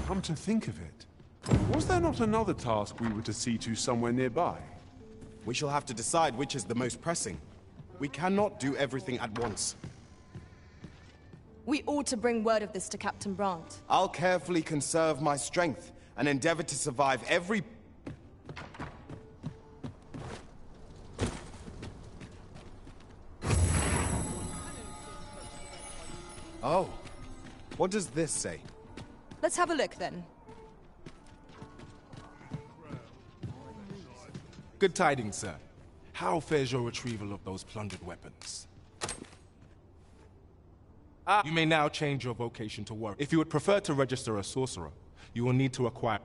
Come to think of it, was there not another task we were to see to somewhere nearby? We shall have to decide which is the most pressing. We cannot do everything at once. We ought to bring word of this to Captain Brandt. I'll carefully conserve my strength and endeavor to survive every... Oh, what does this say? Let's have a look then. Good tidings, sir. How fares your retrieval of those plundered weapons? You may now change your vocation to work. If you would prefer to register a sorcerer, you will need to acquire...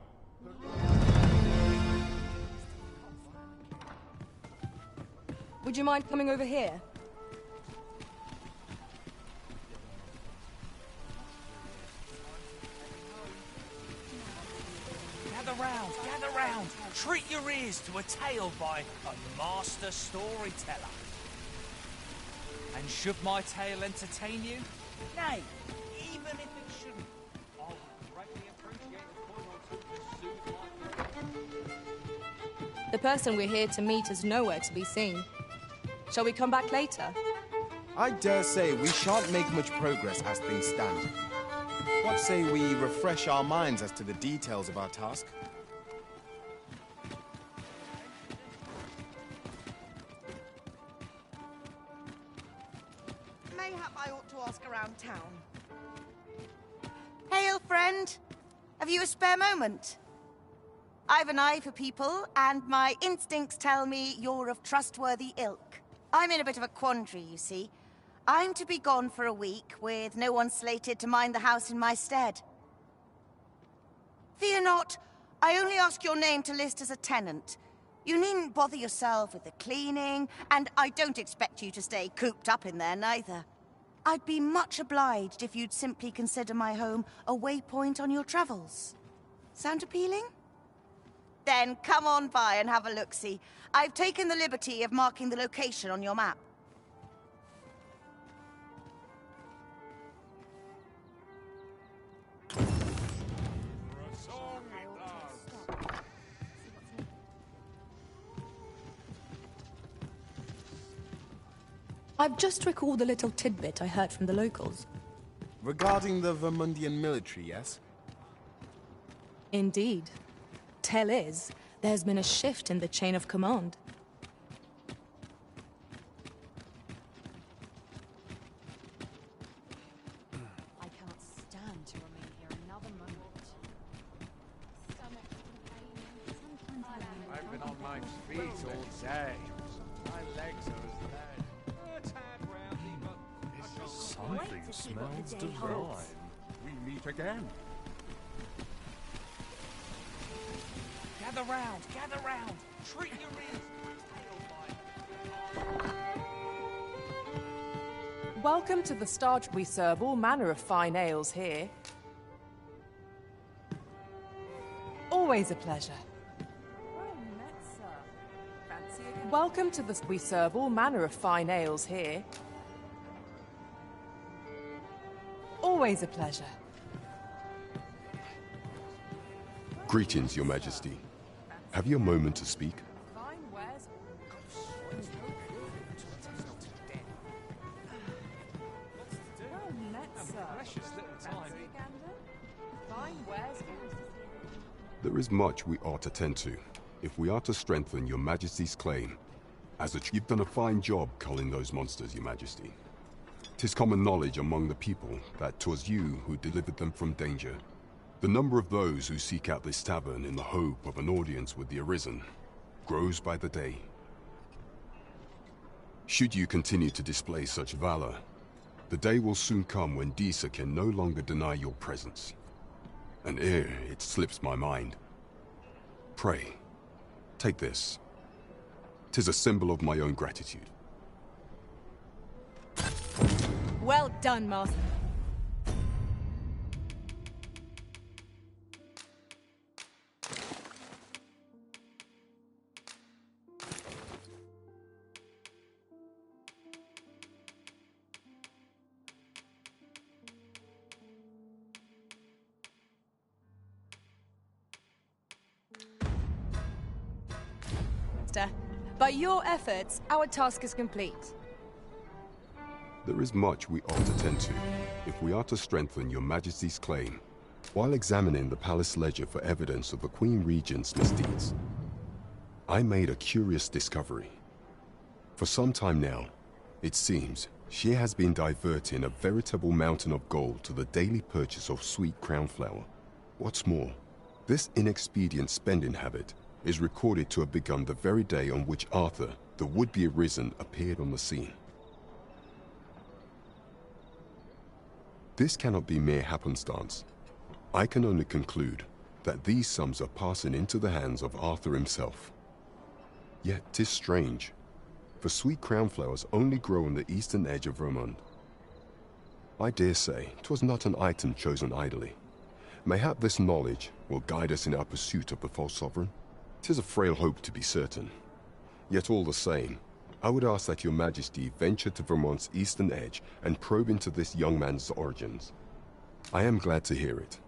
Would you mind coming over here? Gather round. Treat your ears to a tale by a master storyteller. And should my tale entertain you? Nay, even if it shouldn't, I'll greatly appreciate a point or two to soothe my... The person we're here to meet is nowhere to be seen. Shall we come back later? I dare say we shan't make much progress as things stand. What say we refresh our minds as to the details of our task? Mayhap I ought to ask around town. Hail, friend. Have you a spare moment? I've an eye for people, and my instincts tell me you're of trustworthy ilk. I'm in a bit of a quandary, you see. I'm to be gone for a week, with no one slated to mind the house in my stead. Fear not, I only ask your name to list as a tenant. You needn't bother yourself with the cleaning, and I don't expect you to stay cooped up in there, neither. I'd be much obliged if you'd simply consider my home a waypoint on your travels. Sound appealing? Then come on by and have a look-see. I've taken the liberty of marking the location on your map. I've just recalled a little tidbit I heard from the locals. Regarding the Vermundian military, yes? Indeed. Tell is, there's been a shift in the chain of command. I can't stand to remain here another moment. I've been on my feet all day. My legs are as lead. A tad roundy, but... Something smells divine. We meet again. Gather round. Treat your ears to a tale by... Welcome to the Star. We serve all manner of fine ales here. Always a pleasure. Welcome to the... We serve all manner of fine ales here. Always a pleasure. Greetings, Your Majesty. Have you a moment to speak? There is much we ought to tend to, if we are to strengthen Your Majesty's claim. You've done a fine job culling those monsters, Your Majesty. 'Tis common knowledge among the people that 'twas you who delivered them from danger. The number of those who seek out this tavern in the hope of an audience with the Arisen grows by the day. Should you continue to display such valor, the day will soon come when Disa can no longer deny your presence. And ere it slips my mind, pray, take this. 'Tis a symbol of my own gratitude. Well done, Master. Master. By your efforts, our task is complete. There is much we ought to tend to, if we are to strengthen your Majesty's claim. While examining the palace ledger for evidence of the Queen Regent's misdeeds, I made a curious discovery. For some time now, it seems, she has been diverting a veritable mountain of gold to the daily purchase of sweet crown flower. What's more, this inexpedient spending habit is recorded to have begun the very day on which Arthur, the would-be arisen, appeared on the scene. This cannot be mere happenstance. I can only conclude that these sums are passing into the hands of Arthur himself. Yet 'tis strange, for sweet crown flowers only grow on the eastern edge of Vermund. I dare say 'twas not an item chosen idly. Mayhap this knowledge will guide us in our pursuit of the false sovereign. 'Tis a frail hope to be certain. Yet all the same, I would ask that your Majesty venture to Vermont's eastern edge and probe into this young man's origins. I am glad to hear it,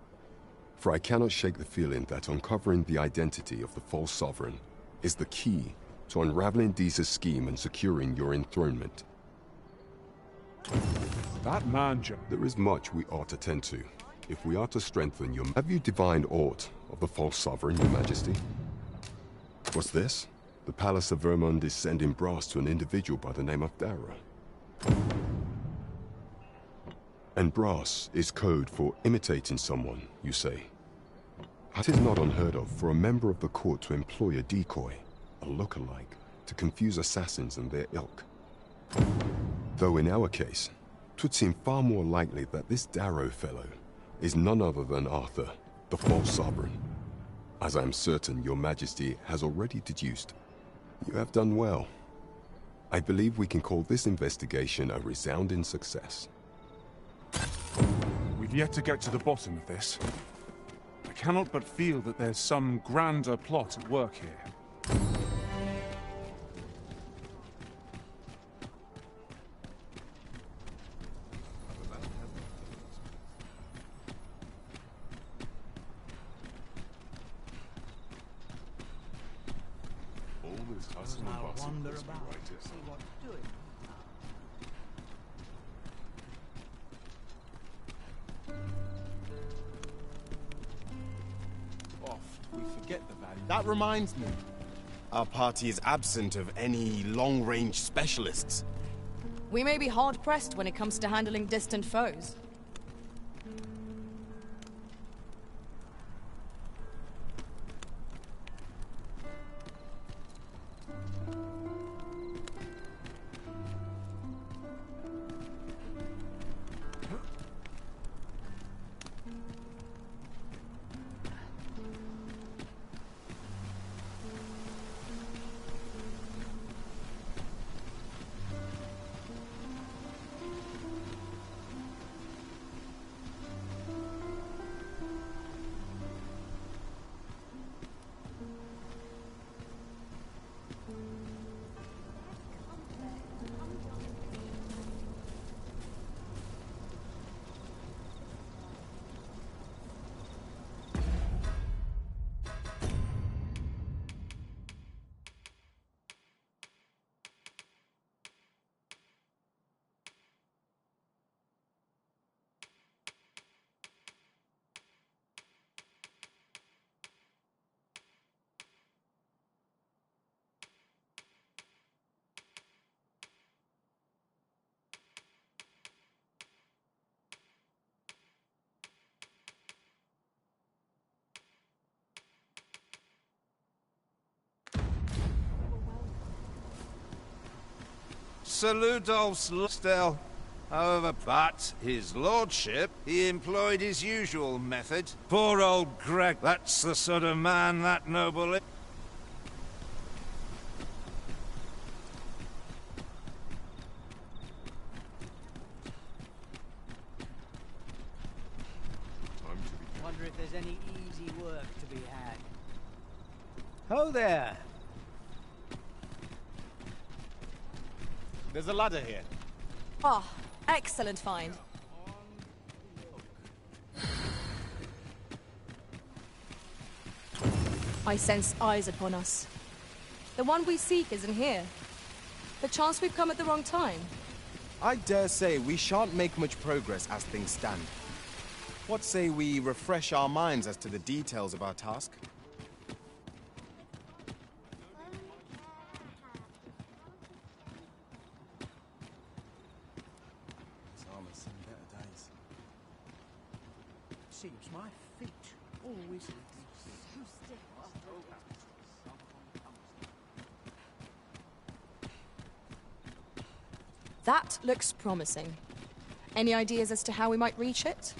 for I cannot shake the feeling that uncovering the identity of the false sovereign is the key to unraveling Deeza's scheme and securing your enthronement. That man, There is much we ought to tend to, if we are to strengthen your... Have you divined aught of the false sovereign, your Majesty? What's this? The Palace of Vermund is sending brass to an individual by the name of Darrow. And brass is code for imitating someone, you say? It is not unheard of for a member of the court to employ a decoy, a look-alike, to confuse assassins and their ilk. Though in our case, 'twould seem far more likely that this Darrow fellow is none other than Arthur, the false sovereign, as I am certain your Majesty has already deduced. You have done well. I believe we can call this investigation a resounding success. We've yet to get to the bottom of this. I cannot but feel that there's some grander plot at work here. All this hustle and bustle must be right. We forget the value. That reminds me. Our party is absent of any long-range specialists. We may be hard-pressed when it comes to handling distant foes. Sir Ludolf's still. However, but his lordship, he employed his usual method. Poor old Greg, that's the sort of man that noble is. Wonder if there's any easy work to be had. Ho there! There's a ladder here. Ah, excellent find. I sense eyes upon us. The one we seek isn't here. Perchance we've come at the wrong time. I dare say we shan't make much progress as things stand. What say we refresh our minds as to the details of our task? Seems my feet always so stiff. That looks promising. Any ideas as to how we might reach it?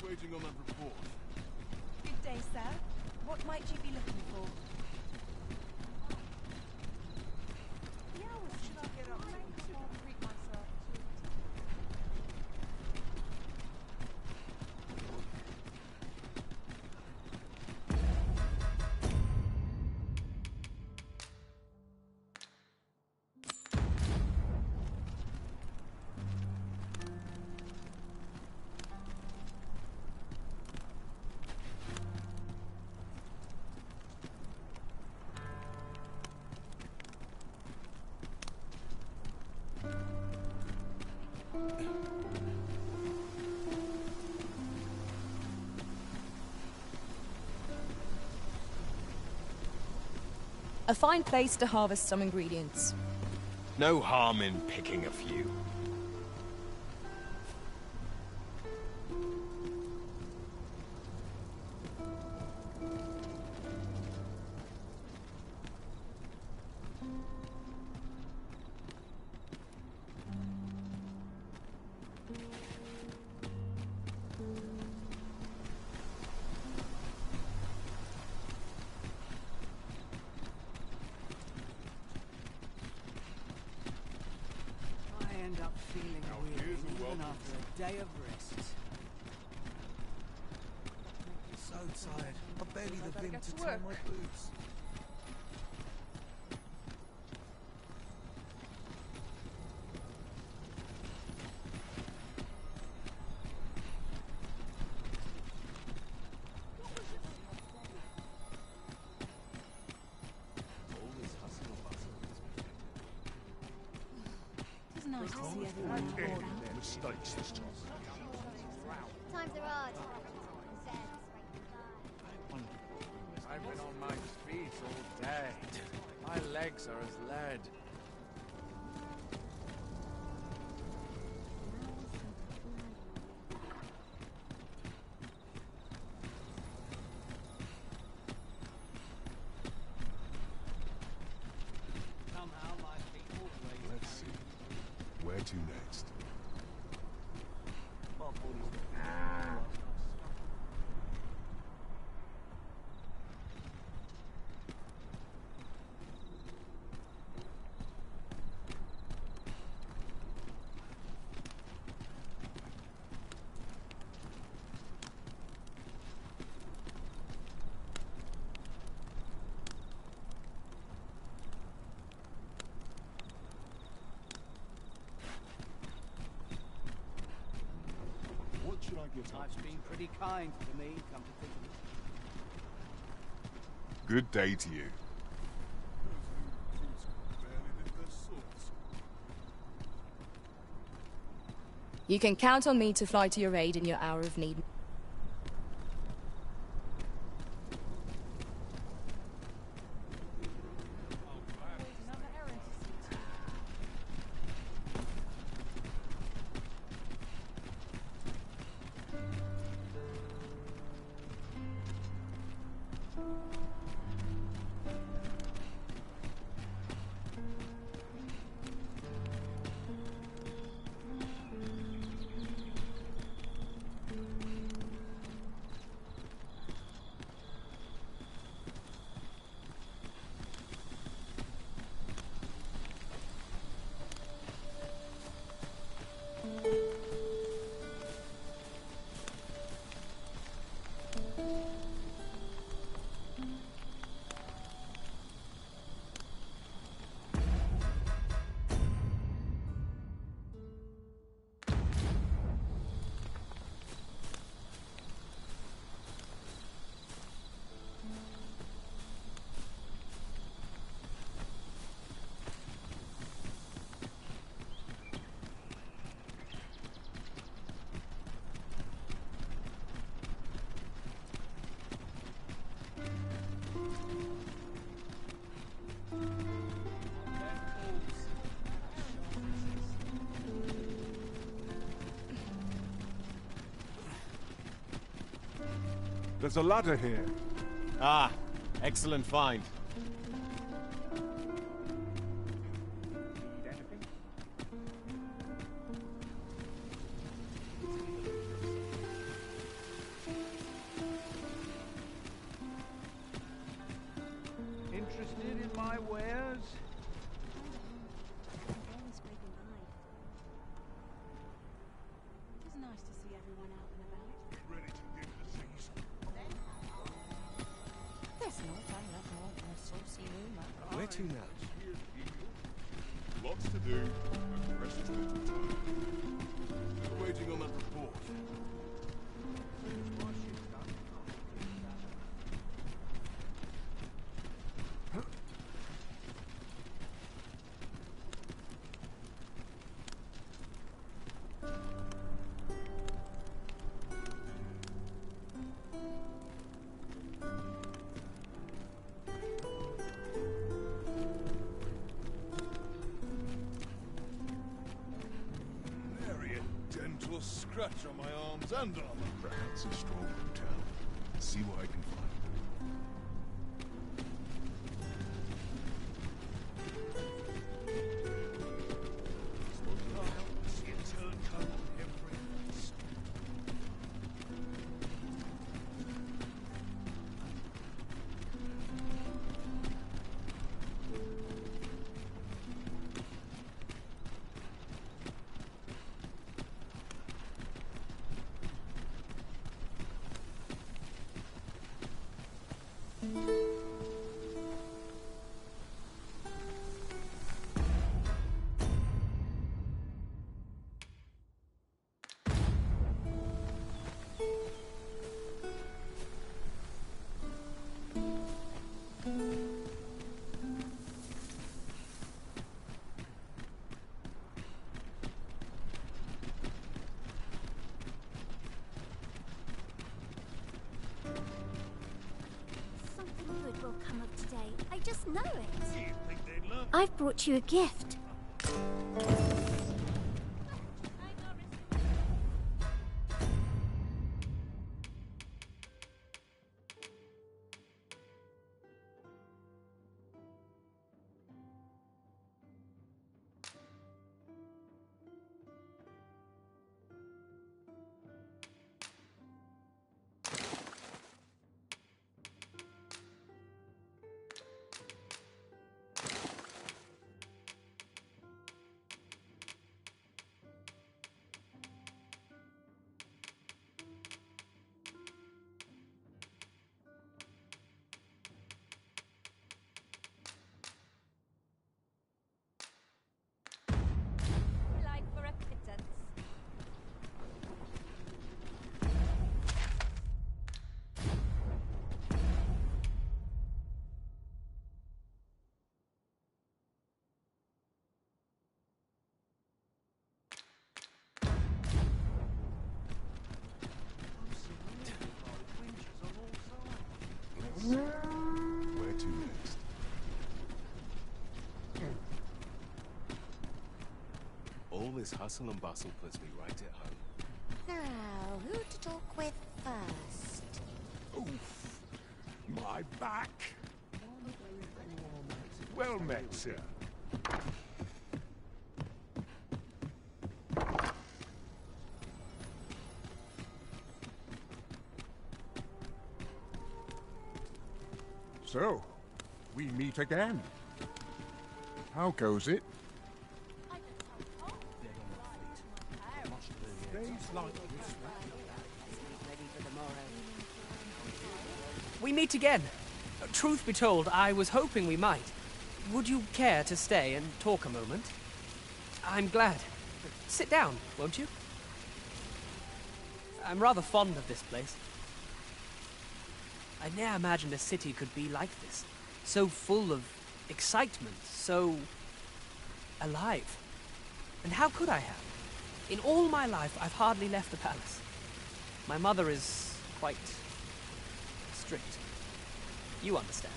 Waiting on that report. Good day, sir. What might you be looking for? A fine place to harvest some ingredients. No harm in picking a few. I end up feeling weird even after a day of rest. So tired. I barely the vim to tie my boots. It's nice to see everyone on board. Mistakes this time. Times are hard. I've been on my feet all day. My legs are as lead. Somehow my feet always. Let's see. Where to next? What should I get up Life's to? been pretty kind to me, come to think of it. Good day to you. You can count on me to fly to your aid in your hour of need. There's a ladder here. Ah, excellent find. Interested in my wares? It's nice to see everyone out and about. Ready to give the season. There's no time left more than a saucy rumor. Where to now? Lots to do, and precious little time. Still waiting on that report. Scratch on my arms and armor. Perhaps a stroll through town. See what I can find. See a turncoat on every face. Will come of today. I just know it. I've brought you a gift. Where to next? All this hustle and bustle puts me right at home. Now, who to talk with first? Oof. My back. Well met, sir. So, we meet again. How goes it? Days like this. We meet again. Truth be told, I was hoping we might. Would you care to stay and talk a moment? I'm glad. Sit down, won't you? I'm rather fond of this place. I ne'er imagined a city could be like this. So full of excitement, so alive. And how could I have? In all my life, I've hardly left the palace. My mother is quite strict. You understand.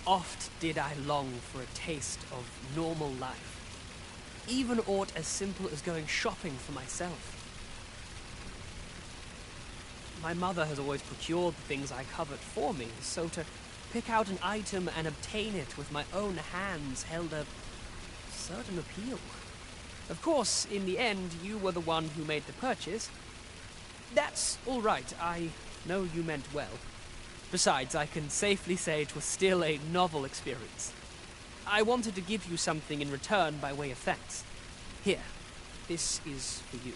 Oft did I long for a taste of normal life. Even aught as simple as going shopping for myself. My mother has always procured the things I covet for me, so to pick out an item and obtain it with my own hands held a certain appeal. Of course, in the end, you were the one who made the purchase. That's all right. I know you meant well. Besides, I can safely say it was still a novel experience. I wanted to give you something in return by way of thanks. Here, this is for you.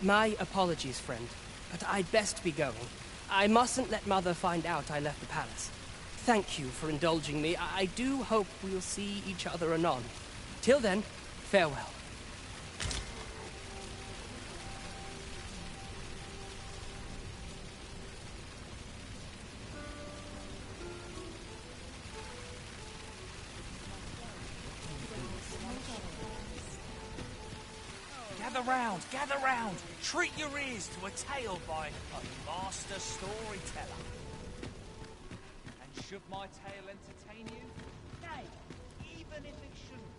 My apologies, friend, but I'd best be going. I mustn't let Mother find out I left the palace. Thank you for indulging me. I do hope we'll see each other anon. Till then, farewell. Gather round! Treat your ears to a tale by a master storyteller. And should my tale entertain you? Nay, even if it shouldn't,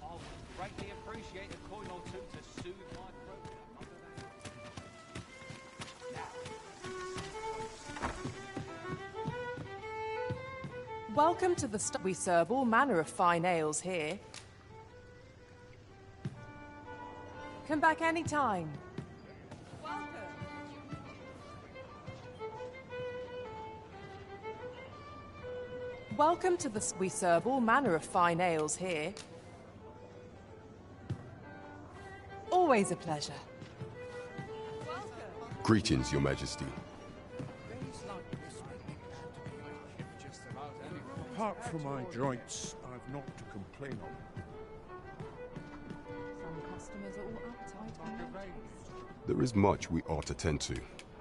I would greatly appreciate a coin or two to soothe my throat. Welcome to the We serve all manner of fine ales here. Come back anytime. Welcome to the... We serve all manner of fine ales here. Always a pleasure. Greetings, Your Majesty. Apart from my joints, I've not to complain of. There is much we ought to tend to.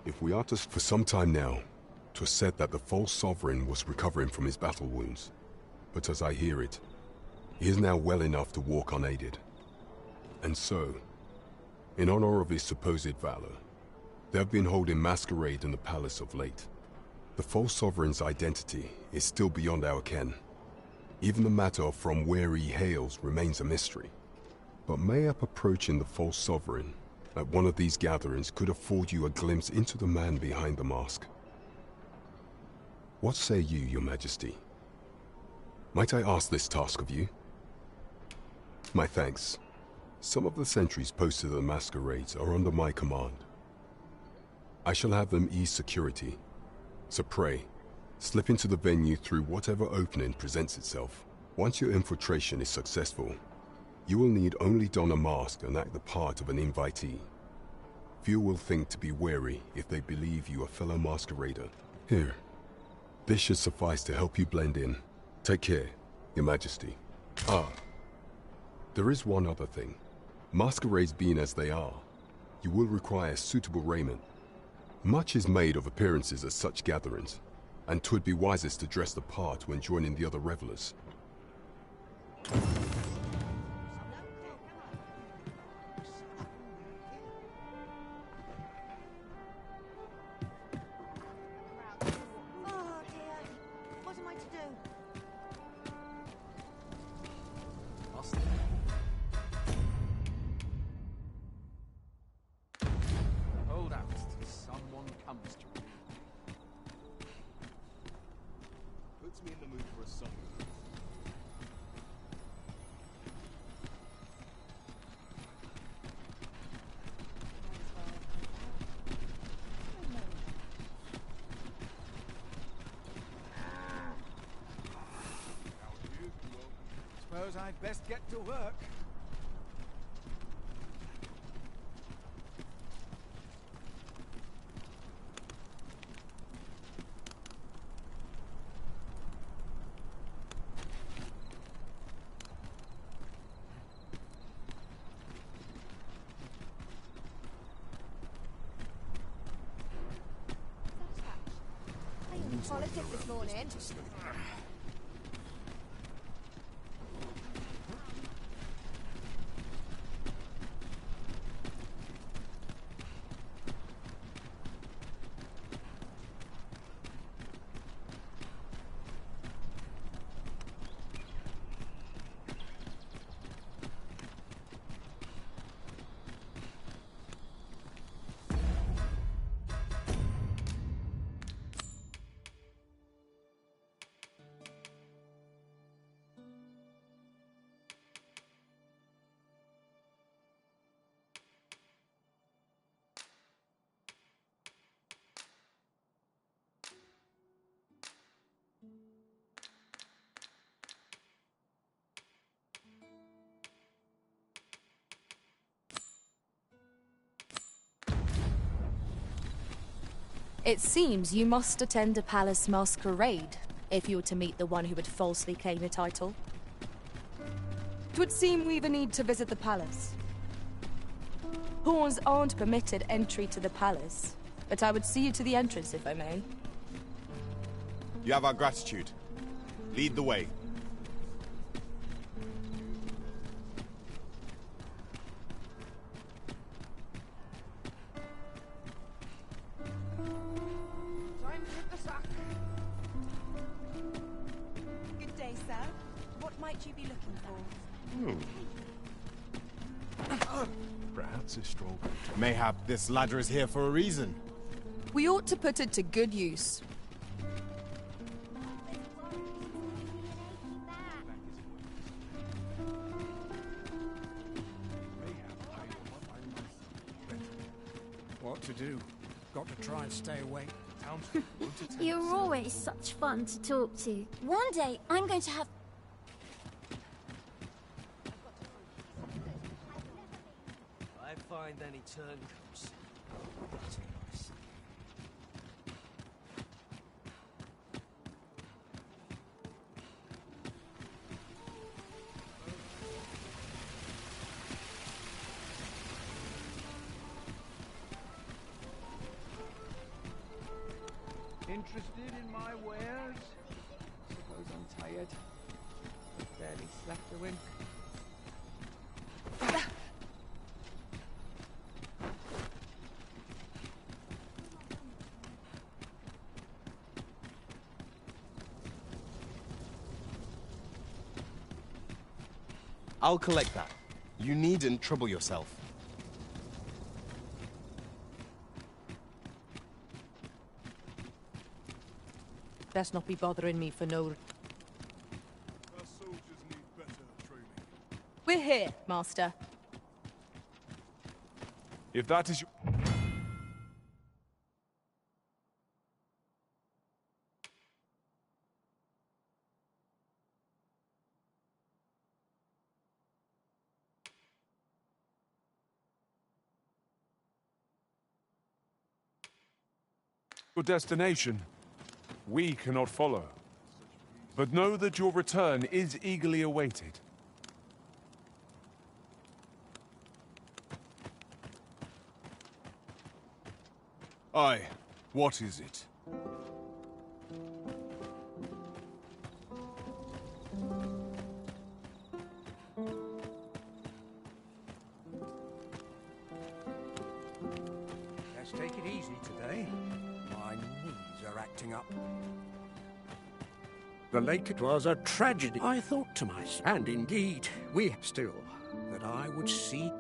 If we are to... For some time now, 'twas said that the false sovereign was recovering from his battle wounds. But as I hear it, he is now well enough to walk unaided. And so, in honor of his supposed valor, they have been holding masquerade in the palace of late. The false sovereign's identity is still beyond our ken. Even the matter of from where he hails remains a mystery. But mayhap approaching the false sovereign at one of these gatherings could afford you a glimpse into the man behind the mask. What say you, Your Majesty? Might I ask this task of you? My thanks. Some of the sentries posted at the masquerades are under my command. I shall have them ease security. So pray, slip into the venue through whatever opening presents itself. Once your infiltration is successful, you will need only don a mask and act the part of an invitee. Few will think to be wary if they believe you a fellow masquerader. Here, this should suffice to help you blend in. Take care, Your Majesty. Ah, there is one other thing. Masquerades being as they are, you will require suitable raiment. Much is made of appearances at such gatherings, and 'twould be wisest to dress the part when joining the other revelers. Hold out till someone comes to me. Puts me in the mood for a song. Suppose I'd best get to work. Politics this morning. It seems you must attend a palace masquerade if you were to meet the one who would falsely claim the title. 'Twould seem we've a need to visit the palace. Pawns aren't permitted entry to the palace, but I would see you to the entrance if I may. You have our gratitude. Lead the way. Time to hit the sack. Good day, sir. What might you be looking for? Perhaps a stroll. Mayhap this ladder is here for a reason. We ought to put it to good use. What to do? Got to try and stay awake. You're always such fun to talk to. One day, I'm going to have... I find any turncoats. Interested in my wares? Suppose I'm tired. Barely slept a wink. I'll collect that. You needn't trouble yourself. Best not be bothering me for no... Our soldiers need better training. We're here, Master. If that is your... your destination, we cannot follow. But know that your return is eagerly awaited. Aye, what is it? Let's take it easy today. My knees are acting up. The lake, it was a tragedy. I thought to myself, and indeed, we still, that I would see.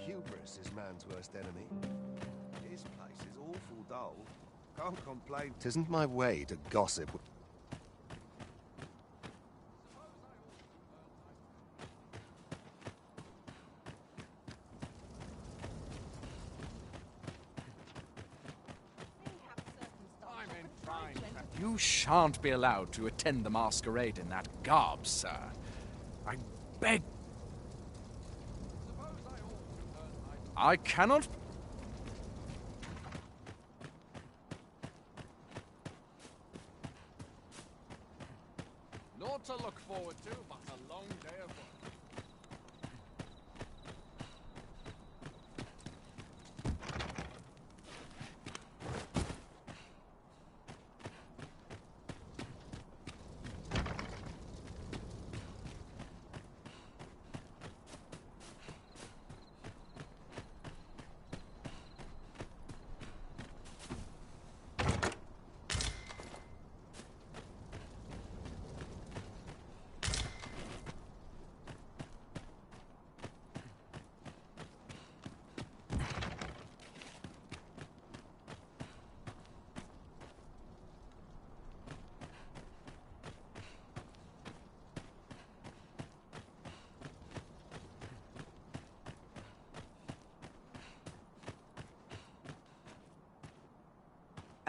Hubris is man's worst enemy. This place is awful dull. Can't complain. Tisn't my way to gossip. You shan't be allowed to attend the masquerade in that garb, sir. I beg. I cannot. Naught to look forward to, but a long day of work.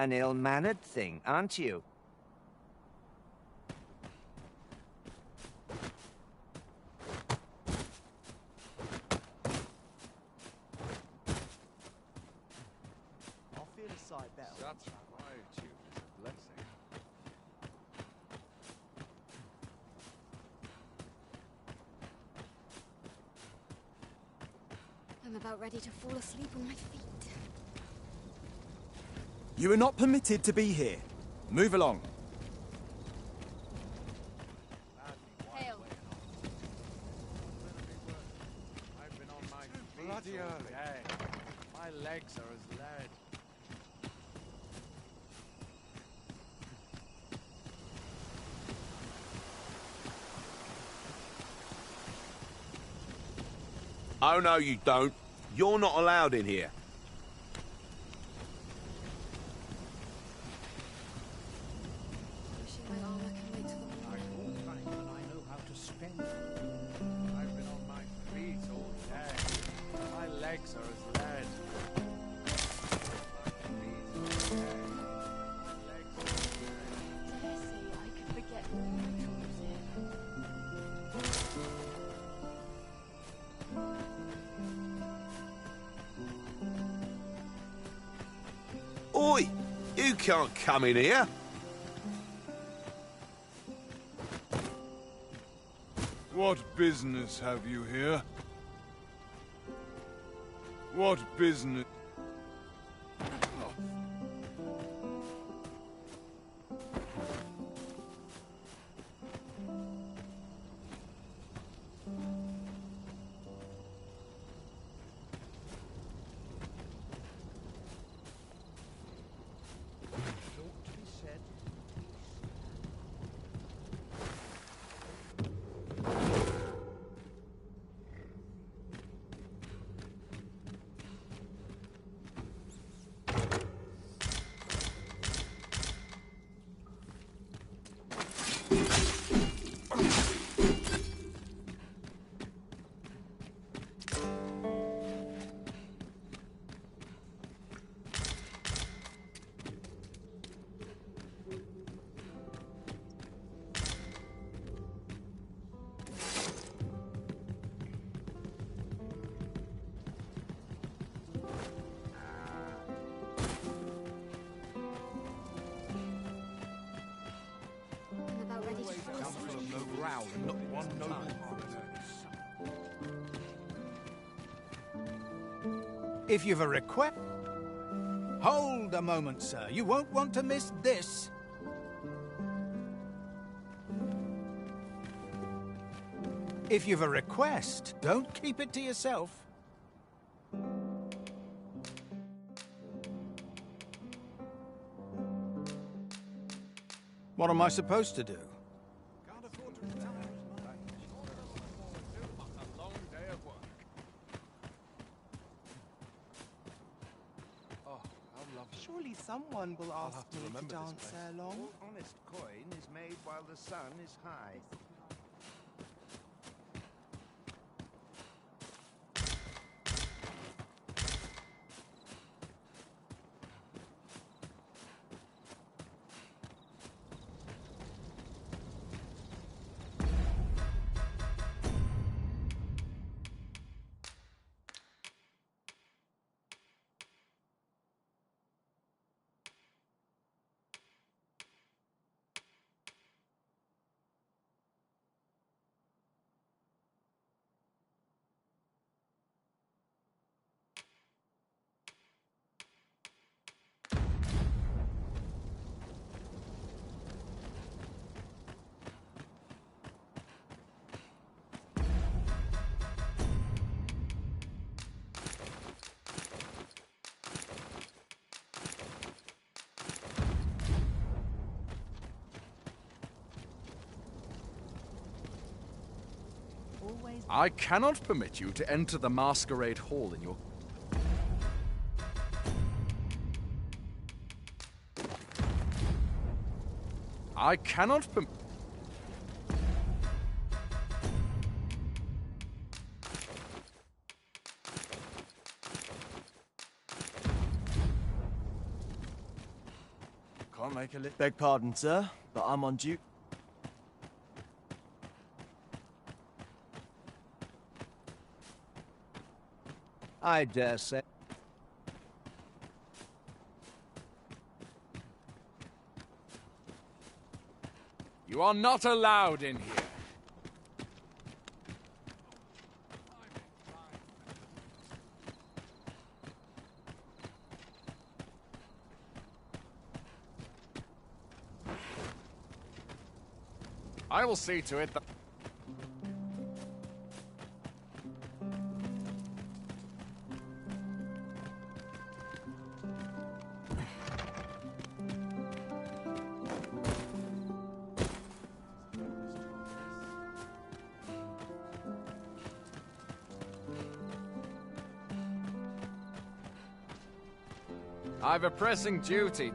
An ill-mannered thing, aren't you? I'll feel a sight better. Such quietude is a blessing. I'm about ready to fall asleep on my feet. You are not permitted to be here. Move along. Hail. I've been on my feet bloody early. My legs are as lead. Oh, no, you don't. You're not allowed in here. Wishing my armor can wait till the morning. I walk back when I know how to spend it. I've been on my feet all day. My legs are as lead. Dare say I could forget all my troubles here. Oi! You can't come in here. What business have you here? What business? I'm about ready to fall asleep. No growl and not one noble If you've a request... Hold a moment, sir. You won't want to miss this. If you've a request, don't keep it to yourself. What am I supposed to do? Surely someone will ask me to dance along. All honest coin is made while the sun is high. I cannot permit you to enter the masquerade hall in your... I cannot permit... make a list. Beg pardon, sir, but I'm on duty. I dare say. You are not allowed in here. I will see to it that... I've a pressing duty.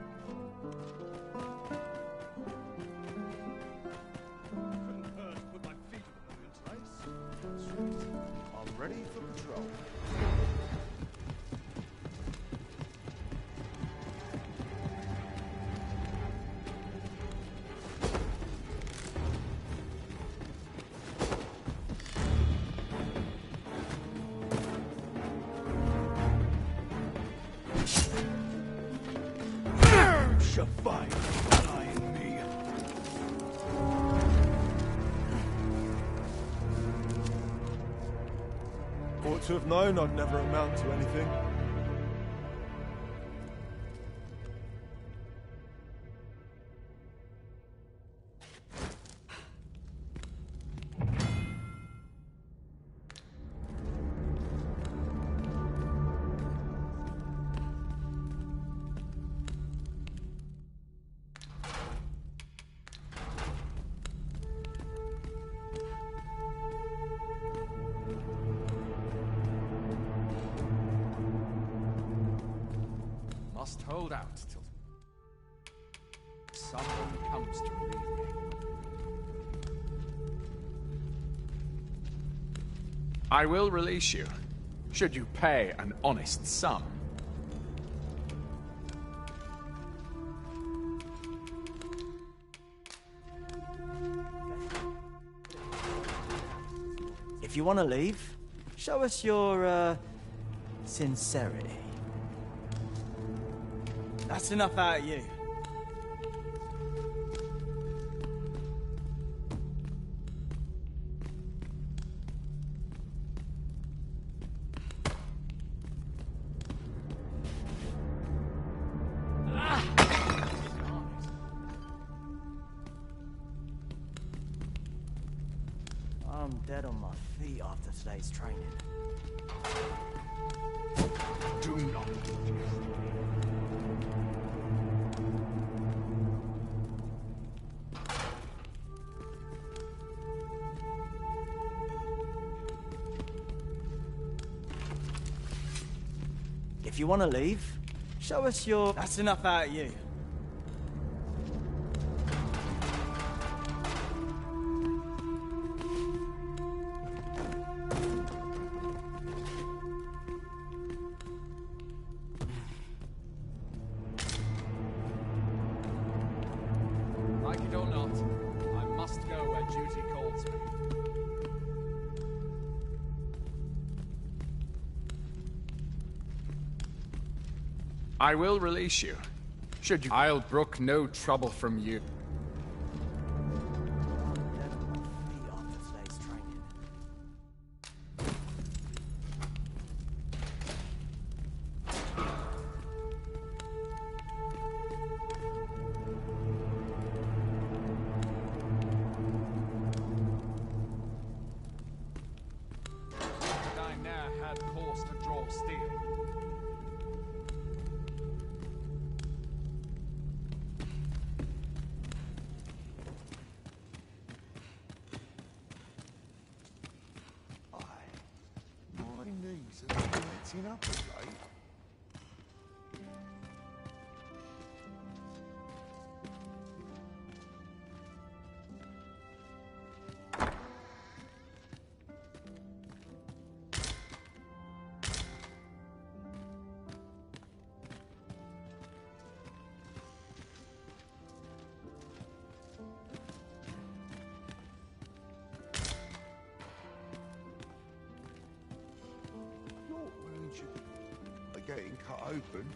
I'm ready for patrol. Shafai, lying me. Ought to have known I'd never amount to anything. Must hold out till someone comes to relieve me. I will release you, should you pay an honest sum. If you want to leave, show us your, sincerity. That's enough out of you. I'm dead on my feet after today's training. Do not. If you want to leave, show us your... That's enough out of you. Like it or not, I must go where duty calls me. I will release you, should you... I'll brook no trouble from you. Dead on my feet after today's training. I ne'er had cause to draw steel. My knees are acting up of late. getting cut open.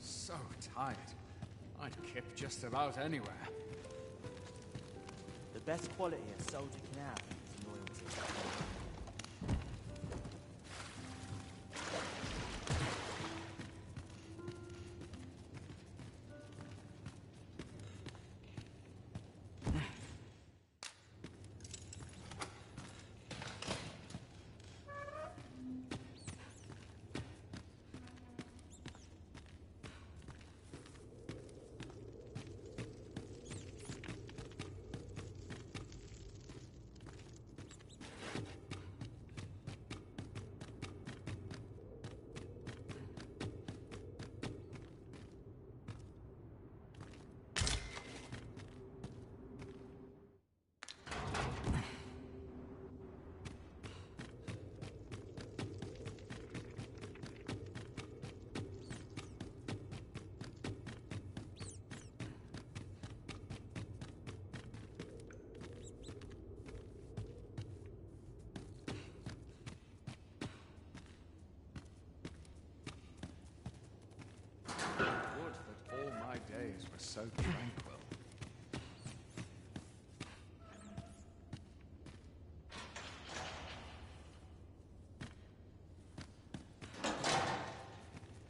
So tired. I'd kip just about anywhere. The best quality a soldier can have is loyalty. Would that all my days were so tranquil.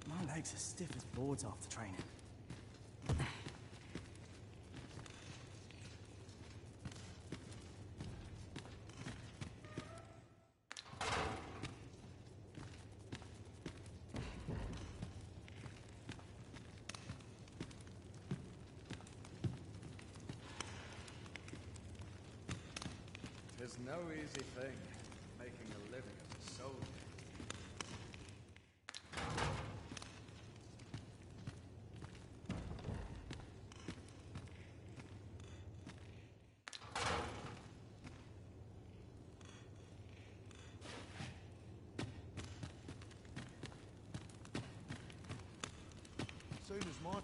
My legs are stiff as boards after training. Tis no easy thing, making a living as a soldier. Soon as my...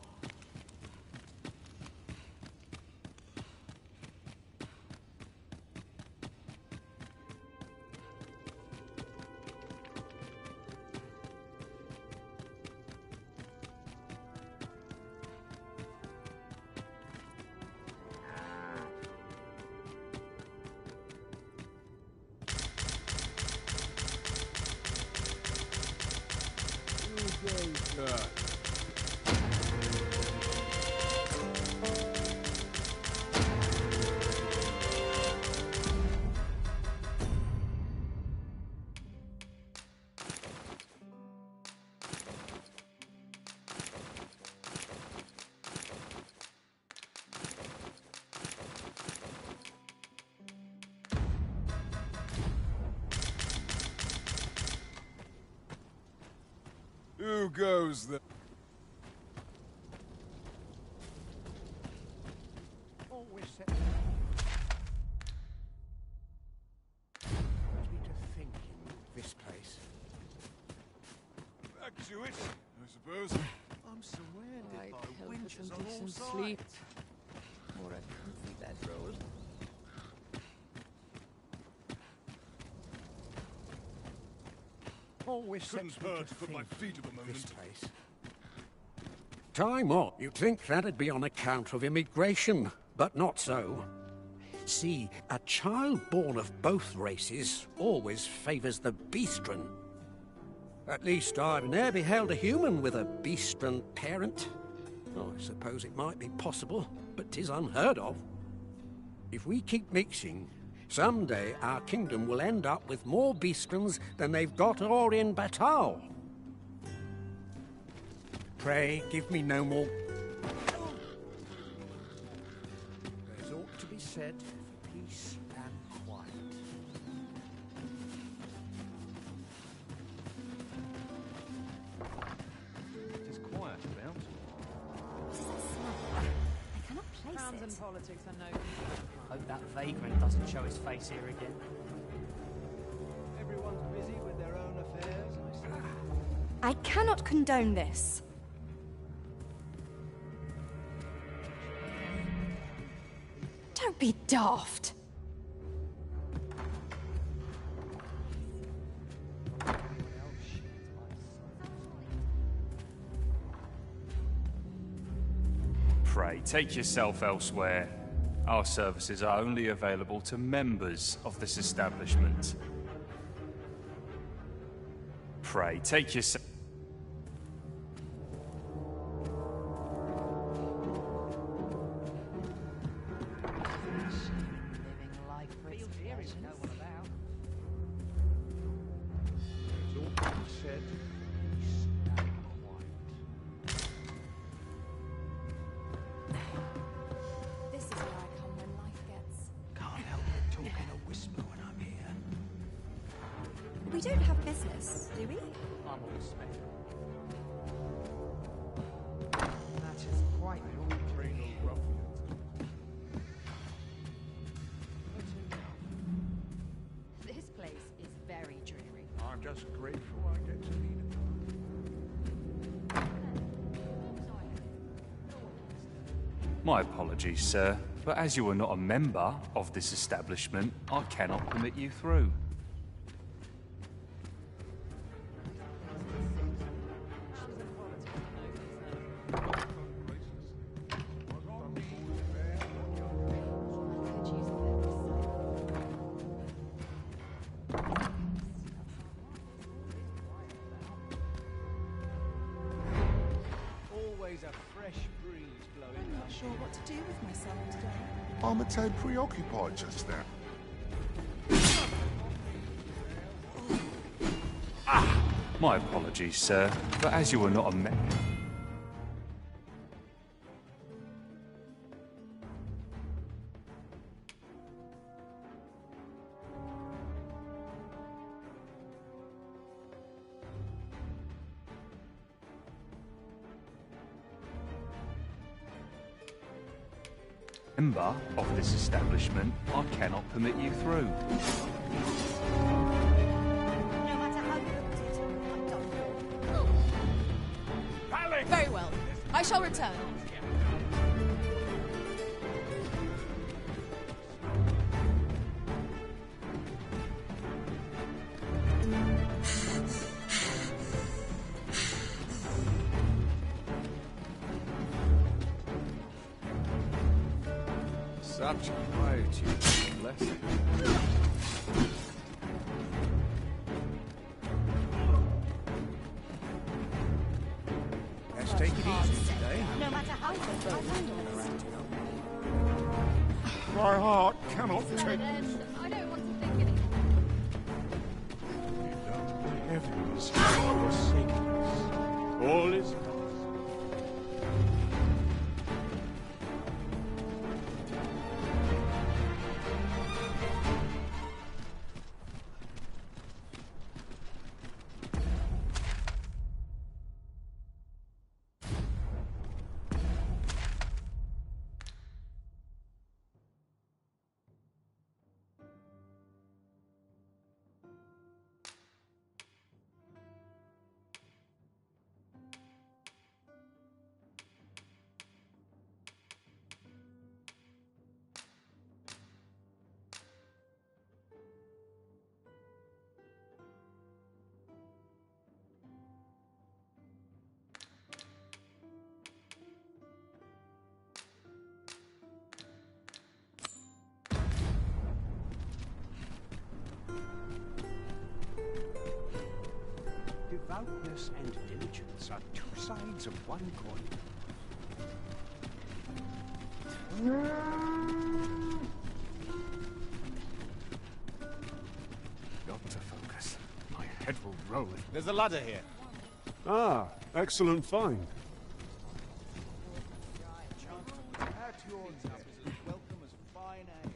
Who goes there? Always set... Wants me to think in this place. Back to it, I suppose. I'm surrounded I'd by help with winches some on all decent sides. sleep. Or a comfy bedroll. Always Couldn't sets me hurt to to put my think feet up a in moment. this place. Time up. You'd think that'd be on account of immigration, but not so. See, a child born of both races always favors the beastren. At least I've ne'er beheld a human with a beast-run parent. Oh, I suppose it might be possible, but 'tis unheard of. If we keep mixing, someday our kingdom will end up with more beastrons than they've got or in Batal. Pray, give me no more. There's ought to be said for peace and quiet. It is quiet about. What is that smell? I cannot place Crowns it. and politics are no. Hope that vagrant doesn't show his face here again. Everyone's busy with their own affairs, I see. I cannot condone this. Don't be daft. Pray, take yourself elsewhere. Our services are only available to members of this establishment. Pray, take yourself... This is where I come when life gets... Can't help but talk in a whisper when I'm here. We don't have business, do we? I'm on the spec. That is quite the train of ruffians. This place is very dreary. I'm just grateful I get to lead a My apologies, sir, but as you are not a member of this establishment, I cannot permit you through. Always a fresh breeze blowing. I'm not sure what to do with myself today. I'm a tad preoccupied just now. My apologies, sir, but as you are not a member... member of this establishment, I cannot permit you through. No matter how you look at it, I don't know. Very well. I shall return. Such piety, blessing. Let's take it easy today. No matter how you look, I find My heart cannot take this. I don't want to think anymore. The heavens have forsaken us. All is lost. Stoutness and diligence are two sides of one coin. Got to focus. My head will roll. There's a ladder here. Ah, excellent find. At your neck, as welcome as fine ale.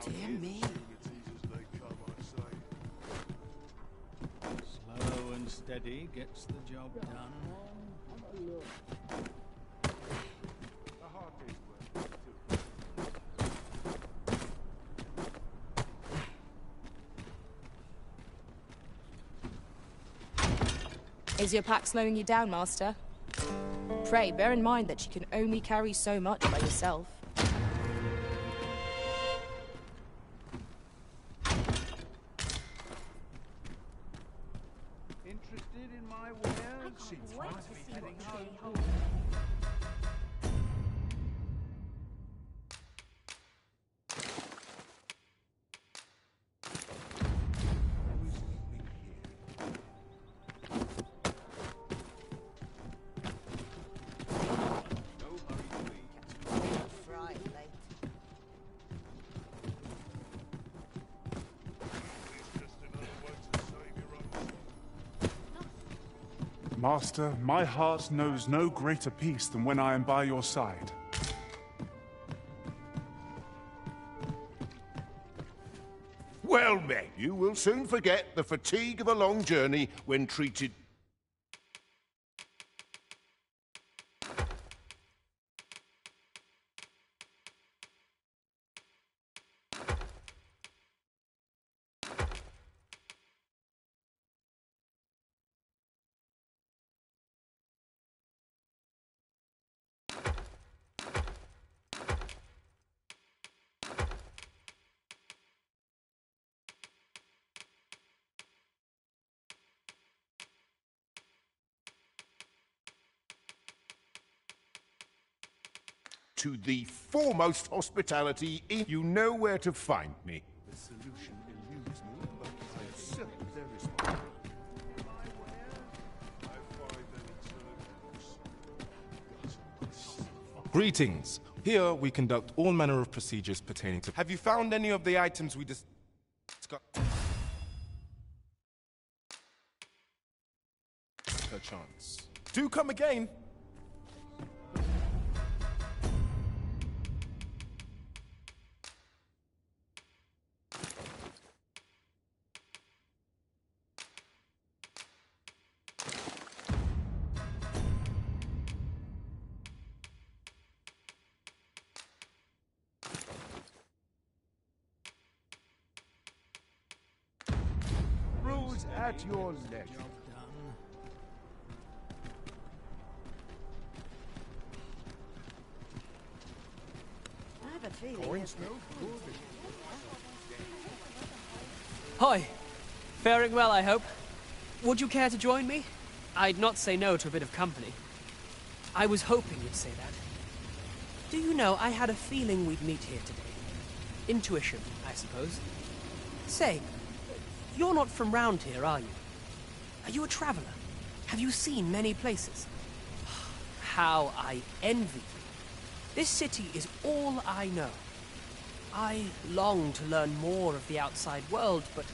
Dear me. Slow and steady gets the job done. Is your pack slowing you down, Master? Pray, bear in mind that you can only carry so much by yourself. Interested in my wares? Seems right to be heading home. Master, my heart knows no greater peace than when I am by your side. Well met, you will soon forget the fatigue of a long journey when treated... to the foremost hospitality in... You know where to find me. The solution eludes me, but I'm certain there is one. Greetings. Here we conduct all manner of procedures pertaining to... Have you found any of the items we discussed? Perchance. Do come again. Rules at your leisure. I have a feeling. Hi. Faring well, I hope. Would you care to join me? I'd not say no to a bit of company. I was hoping you'd say that. Do you know, I had a feeling we'd meet here today. Intuition, I suppose. Say, you're not from round here, are you? Are you a traveler? Have you seen many places? How I envy you. This city is all I know. I long to learn more of the outside world, but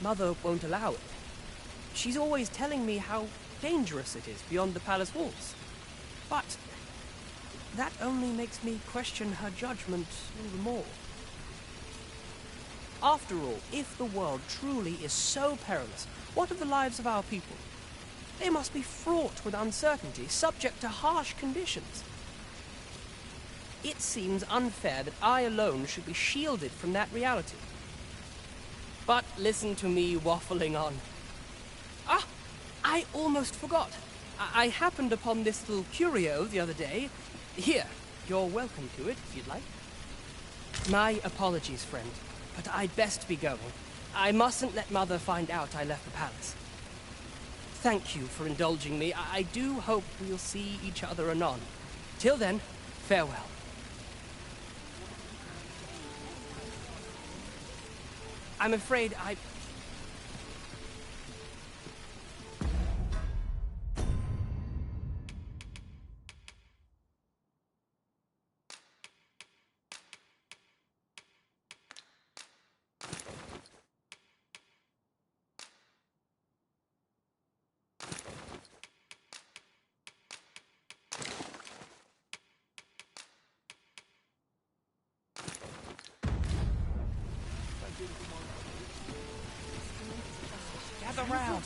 Mother won't allow it. She's always telling me how dangerous it is beyond the palace walls. But that only makes me question her judgment all the more. After all, if the world truly is so perilous, what of the lives of our people? They must be fraught with uncertainty, subject to harsh conditions. It seems unfair that I alone should be shielded from that reality. But listen to me waffling on. Ah, I almost forgot. I happened upon this little curio the other day. Here, you're welcome to it if you'd like. My apologies, friend, but I'd best be going. I mustn't let Mother find out I left the palace. Thank you for indulging me. I do hope we'll see each other anon. Till then, Farewell. I'm afraid I...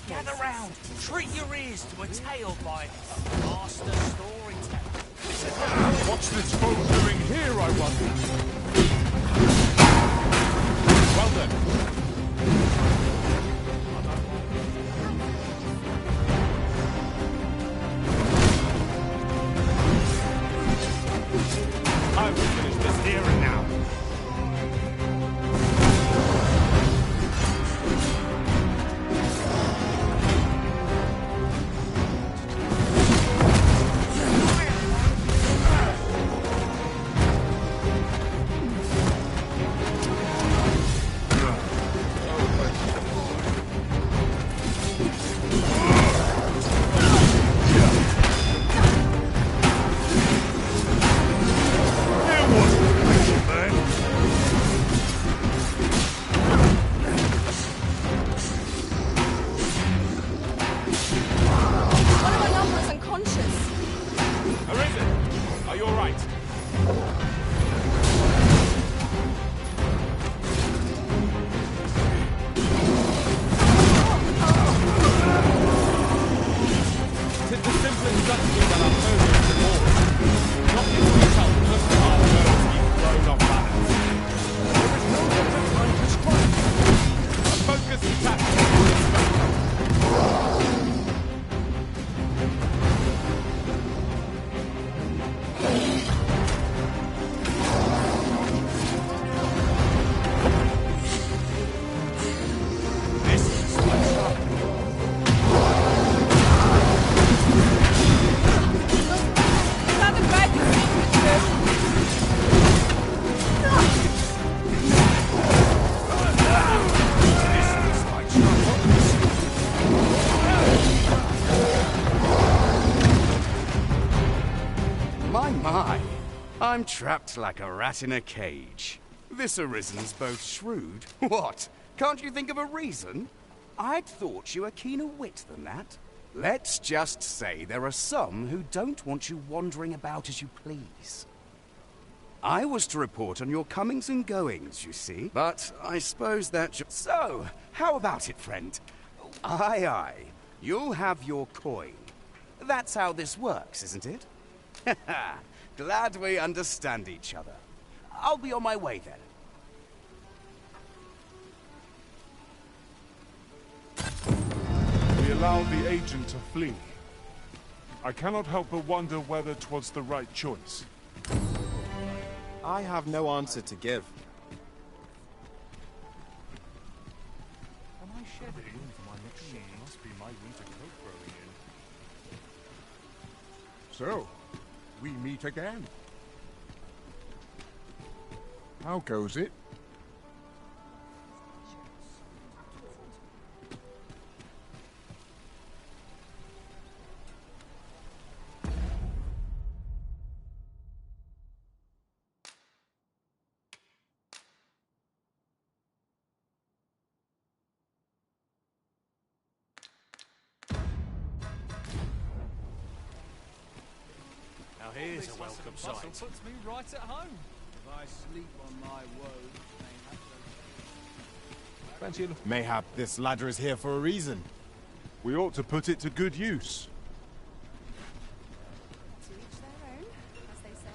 Gather round. Treat your ears to a tale by master storyteller. What's this fool doing here, I wonder? Well then. I will finish this here and now. I'm trapped like a rat in a cage. This Arisen's both shrewd. What? Can't you think of a reason? I'd thought you were keener wit than that. Let's just say there are some who don't want you wandering about as you please. I was to report on your comings and goings, you see, but I suppose that So, how about it, friend? Aye, aye. You'll have your coin. That's how this works, isn't it? Haha. Glad we understand each other. I'll be on my way then. We allowed the agent to flee. I cannot help but wonder whether 'twas the right choice. I have no answer to give. Am I shedding for my next shot? Must be my winter coat growing in. So, we meet again. How goes it? Now here's a welcome sight. Puts me right at home. If I sleep on my woes, Fancy a look. Mayhap this ladder is here for a reason. We ought to put it to good use. To each their own, as they say.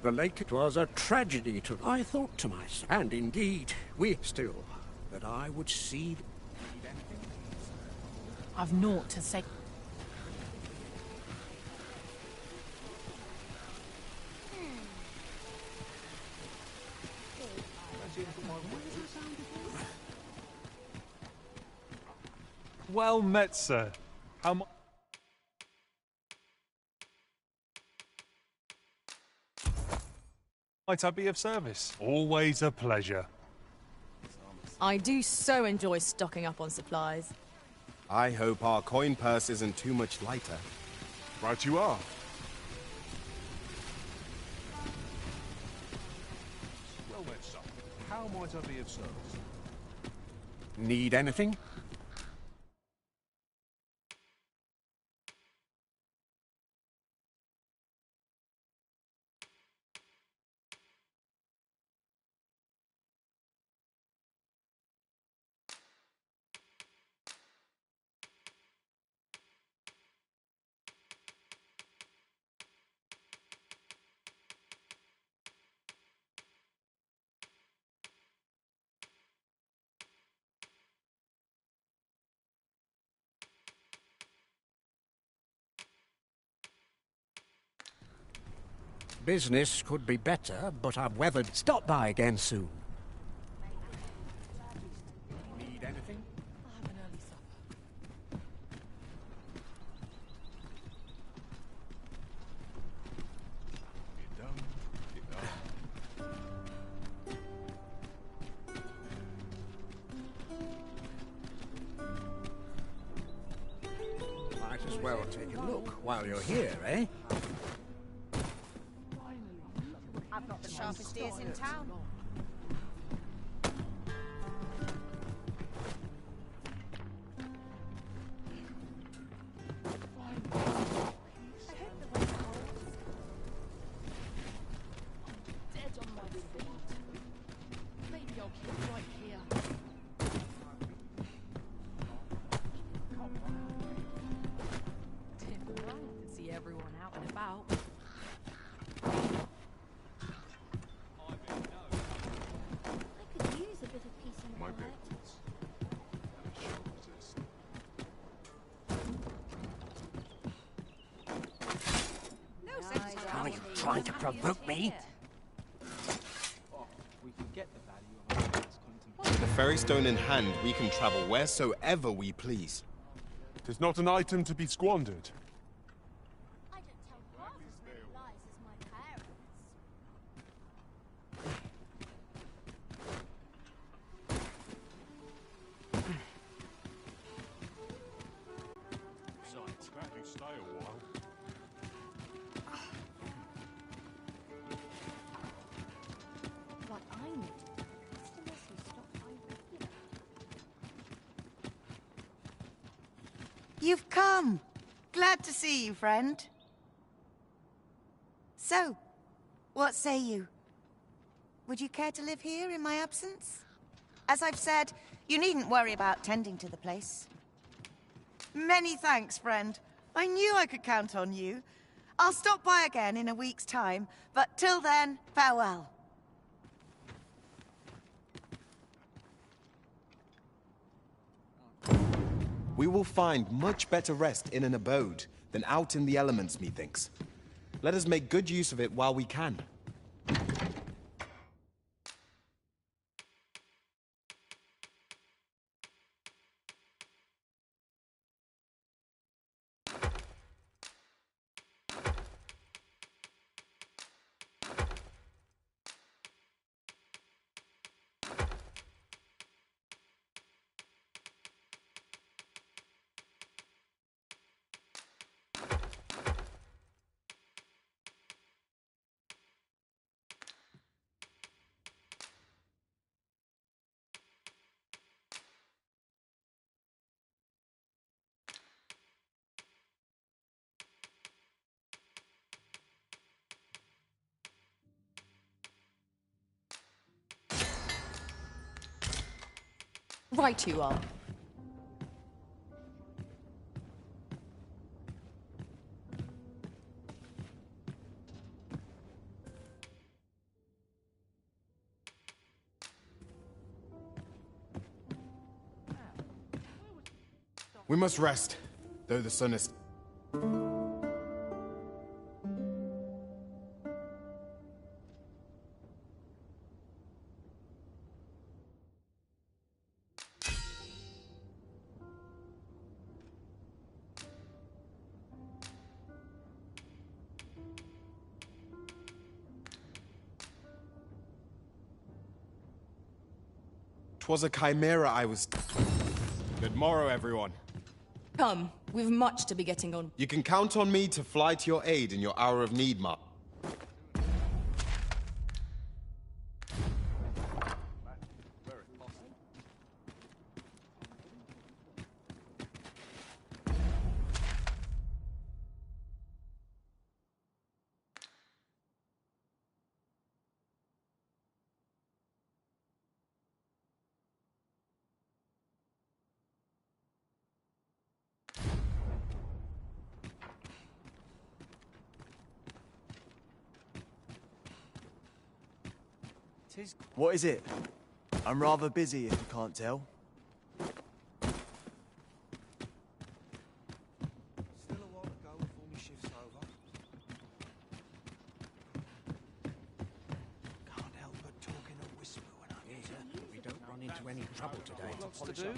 The lake, it was a tragedy to... I thought to myself, and indeed, we still, that I would see... I've naught to say. Well met, sir. How much? Might I be of service? Always a pleasure. I do so enjoy stocking up on supplies. I hope our coin purse isn't too much lighter. Right you are. Well then, son. How might I be of service? Need anything? Business could be better, but I've weathered. Stop by again soon. Need anything? I'll have an early supper. Might as well take a look while you're here, eh? I've got the sharpest ears in town. Dead on my feet. Maybe I'll keep right here. Tim, I can see everyone out and about. Use a bit of peace and quiet. Are you trying to provoke me? We can get the value of our friends contemplating. With the ferry stone in hand, we can travel wheresoever we please. 'Tis not an item to be squandered. I don't tell half as many lies as my parents. Besides, glad you stay a while. What I need customers who stop by regularly. You've come. Glad to see you, friend. So, what say you? Would you care to live here in my absence? As I've said, you needn't worry about tending to the place. Many thanks, friend. I knew I could count on you. I'll stop by again in a week's time, but till then, farewell. We will find much better rest in an abode than out in the elements, methinks. Let us make good use of it while we can. Right you are. We must rest, though the sun is... 'Twas a chimera I was... Good morrow, everyone. Come, we've much to be getting on. You can count on me to fly to your aid in your hour of need, Mark. What is it? I'm rather busy, if you can't tell. Still a while to go before my shift's over. Can't help but talk in a whisper when I'm here. We don't run into any trouble today. Lots to do,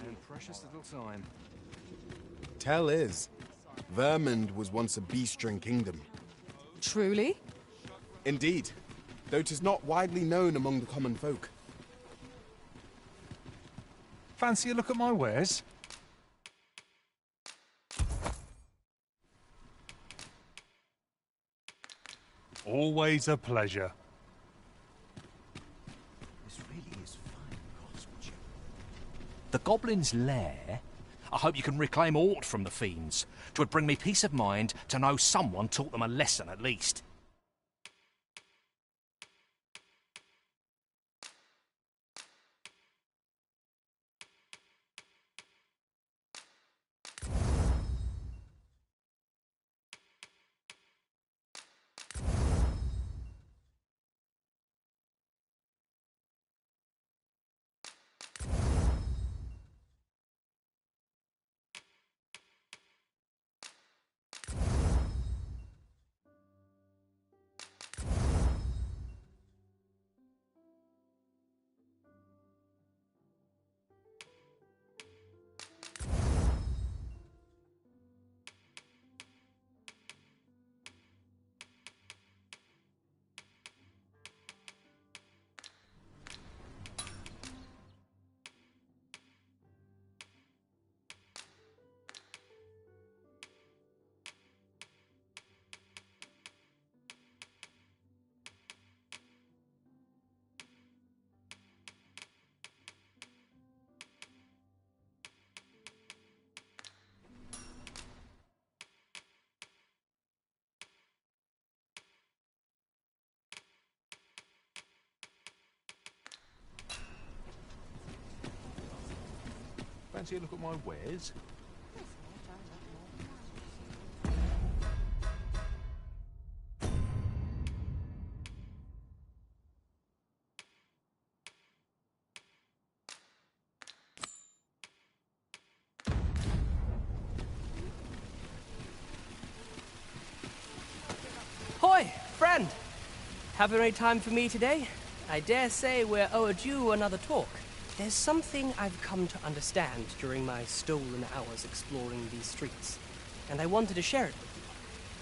and precious little time. Tell is, Vermund was once a beastren kingdom. Truly? Indeed, though 'tis not widely known among the common folk. Fancy a look at my wares? Always a pleasure. This really is fine craftsmanship. The Goblin's Lair? I hope you can reclaim aught from the fiends. 'Twould bring me peace of mind to know someone taught them a lesson at least. Fancy a look at my wares? Hoy, friend! Having any time for me today? I dare say we're overdue another talk. There's something I've come to understand during my stolen hours exploring these streets, and I wanted to share it with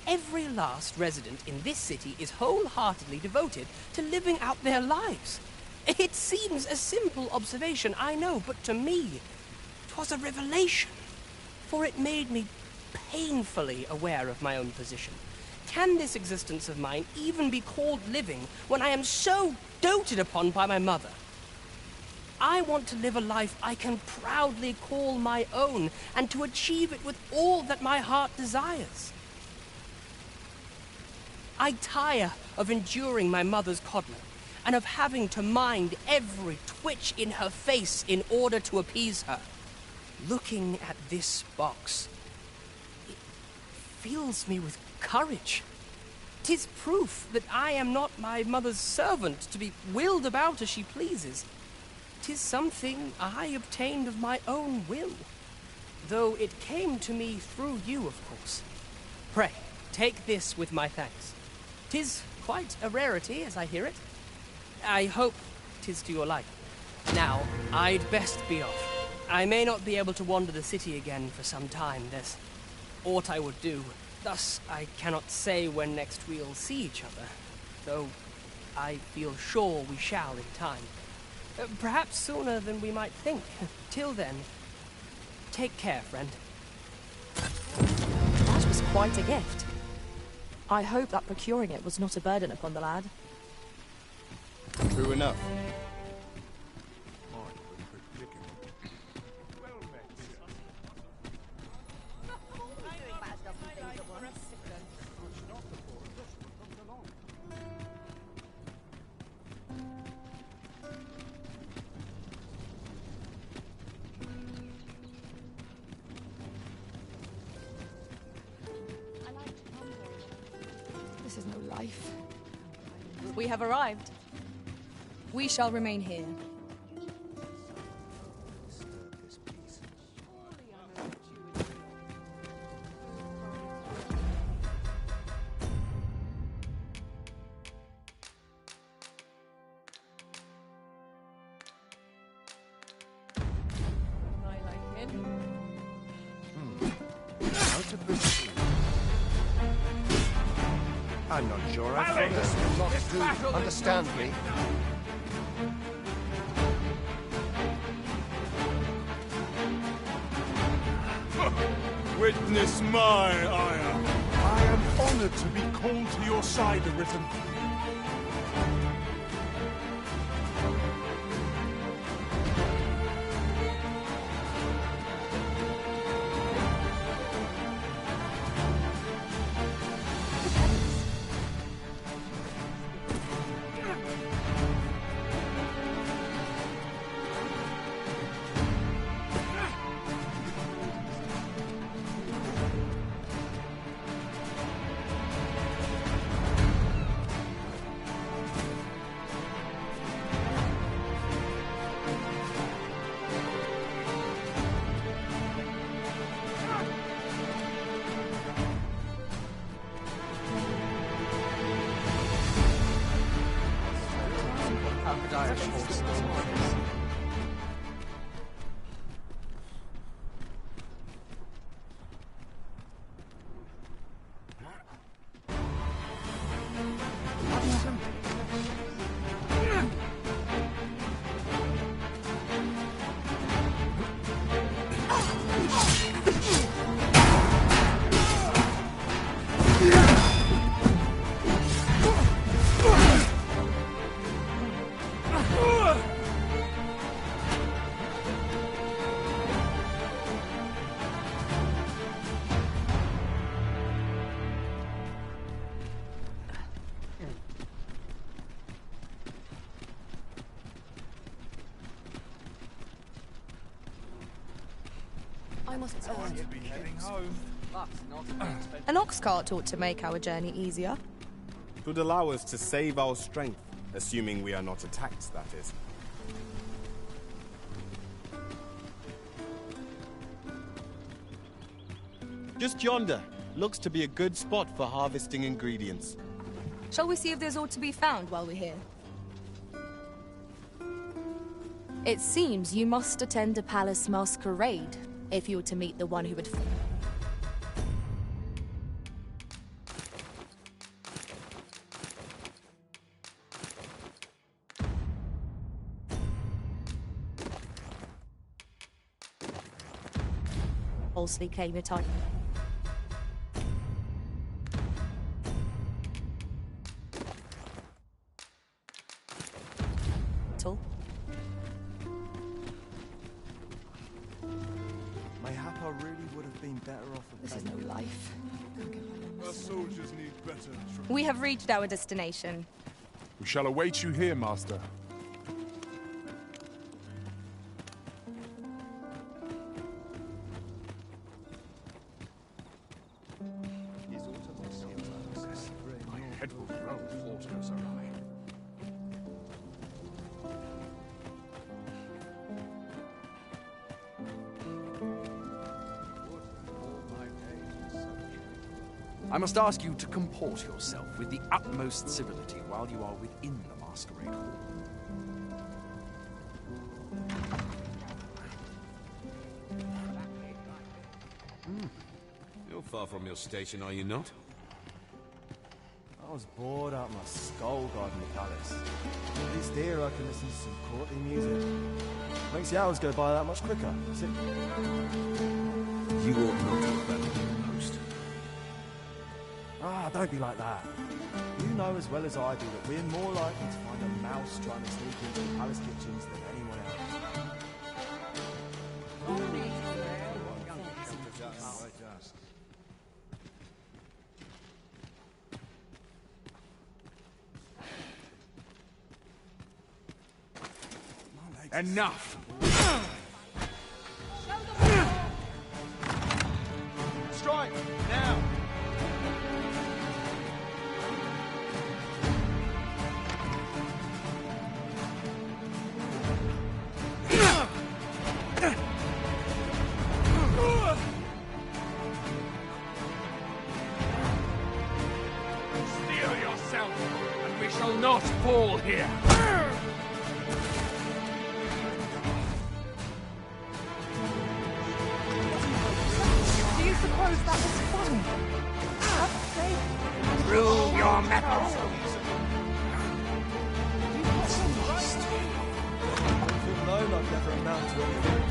you. Every last resident in this city is wholeheartedly devoted to living out their lives. It seems a simple observation, I know, but to me, 'twas a revelation, for it made me painfully aware of my own position. Can this existence of mine even be called living when I am so doted upon by my mother? I want to live a life I can proudly call my own, and to achieve it with all that my heart desires. I tire of enduring my mother's coddling, and of having to mind every twitch in her face in order to appease her. Looking at this box, it fills me with courage. 'Tis proof that I am not my mother's servant to be wheeled about as she pleases. 'Tis something I obtained of my own will, though it came to me through you, of course. Pray, take this with my thanks. 'Tis quite a rarity, as I hear it. I hope 'tis to your liking. Now, I'd best be off. I may not be able to wander the city again for some time. There's aught I would do. Thus, I cannot say when next we'll see each other, though I feel sure we shall in time. Perhaps sooner than we might think. Till then, take care, friend. That was quite a gift. I hope that procuring it was not a burden upon the lad. True enough. This is no life. We have arrived. We shall remain here. I'm not sure I follow this. Not to understand me. Witness my ire. I am honored to be called to your side, Arisen. I must Be heading home. An ox cart ought to make our journey easier. It would allow us to save our strength, assuming we are not attacked, that is. Just yonder. Looks to be a good spot for harvesting ingredients. Shall we see if there's aught to be found while we're here? It seems you must attend a palace masquerade if you were to meet the one who would... falsely claim your title. Mayhap I really would have been better off with This is no life. Our soldiers need better. We have reached our destination. We shall await you here, Master. My head will roll if aught goes awry. I must ask you to comport yourself with the utmost civility while you are within the masquerade hall. You're far from your station, are you not? Oh was bored out my skull guarding the palace. At least here I can listen to some courtly music. Makes the hours go by that much quicker. See? You ought not to abandon your post. Ah, don't be like that. You know as well as I do that we're more likely to find a mouse trying to sneak into the palace kitchens than anyone else. Enough! Strike! Now! Steel yourself, and we shall not fall here! Suppose that was fun. Prove your mettle! Alone I'd never amount to anything.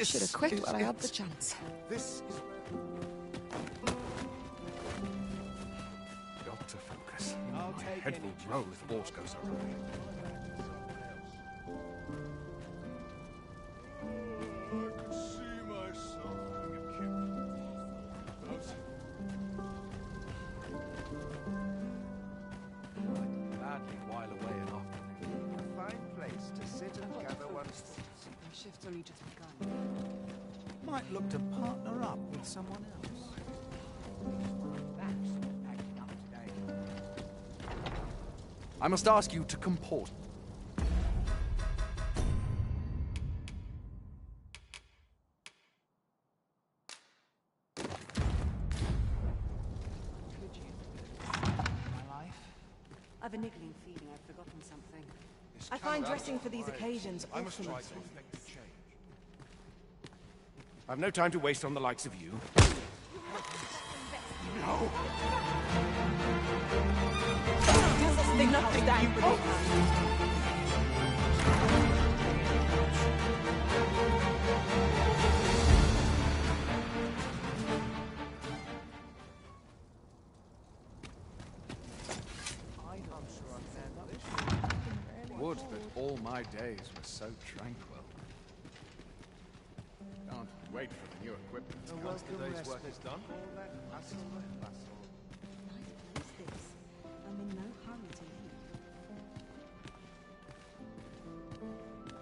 Should have quit while I had the chance. This is... Got to focus. My head will roll if Wars goes awry. I could see myself having a kid. I'd gladly while away an afternoon. A fine place to sit and gather one's thoughts. My shift's only just begun. Might look to partner up with someone else. That's acting up today. I must ask you to comport. I've a niggling feeling I've forgotten something. I find dressing for these occasions I must awfully try to sweet. effect a change. I've no time to waste on the likes of you. No! Would that all my days were so tranquil. Can't wait for the new equipment. Once the day's work is done, all that hustle and bustle. Nice place this. I'm in no hurry to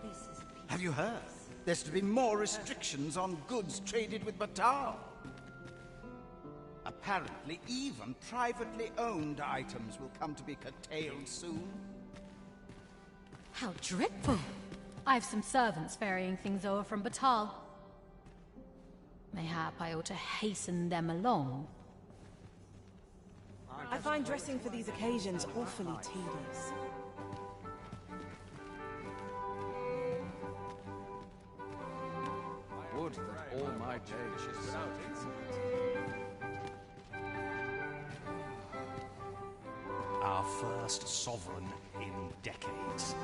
leave. This is a piece. Have you heard? There's to be more restrictions on goods traded with Batal. Apparently, even privately owned items will come to be curtailed soon. How dreadful! I've some servants ferrying things over from Batal. Mayhap I ought to hasten them along. I find dressing for these occasions awfully tedious. Would that all my days without Our first sovereign in decades.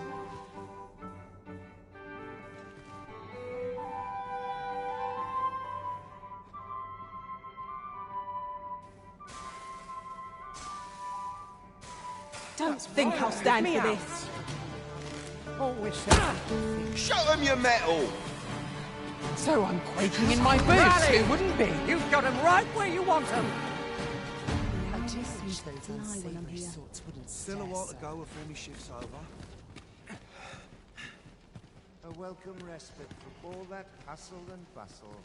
Don't think I'll stand for this. Always Show him your metal! So I'm quaking in my boots, who wouldn't be? You've got them right where you want them. I just wish those unsavory sorts wouldn't Still a while to go before my shift's over. a welcome respite from all that hustle and bustle.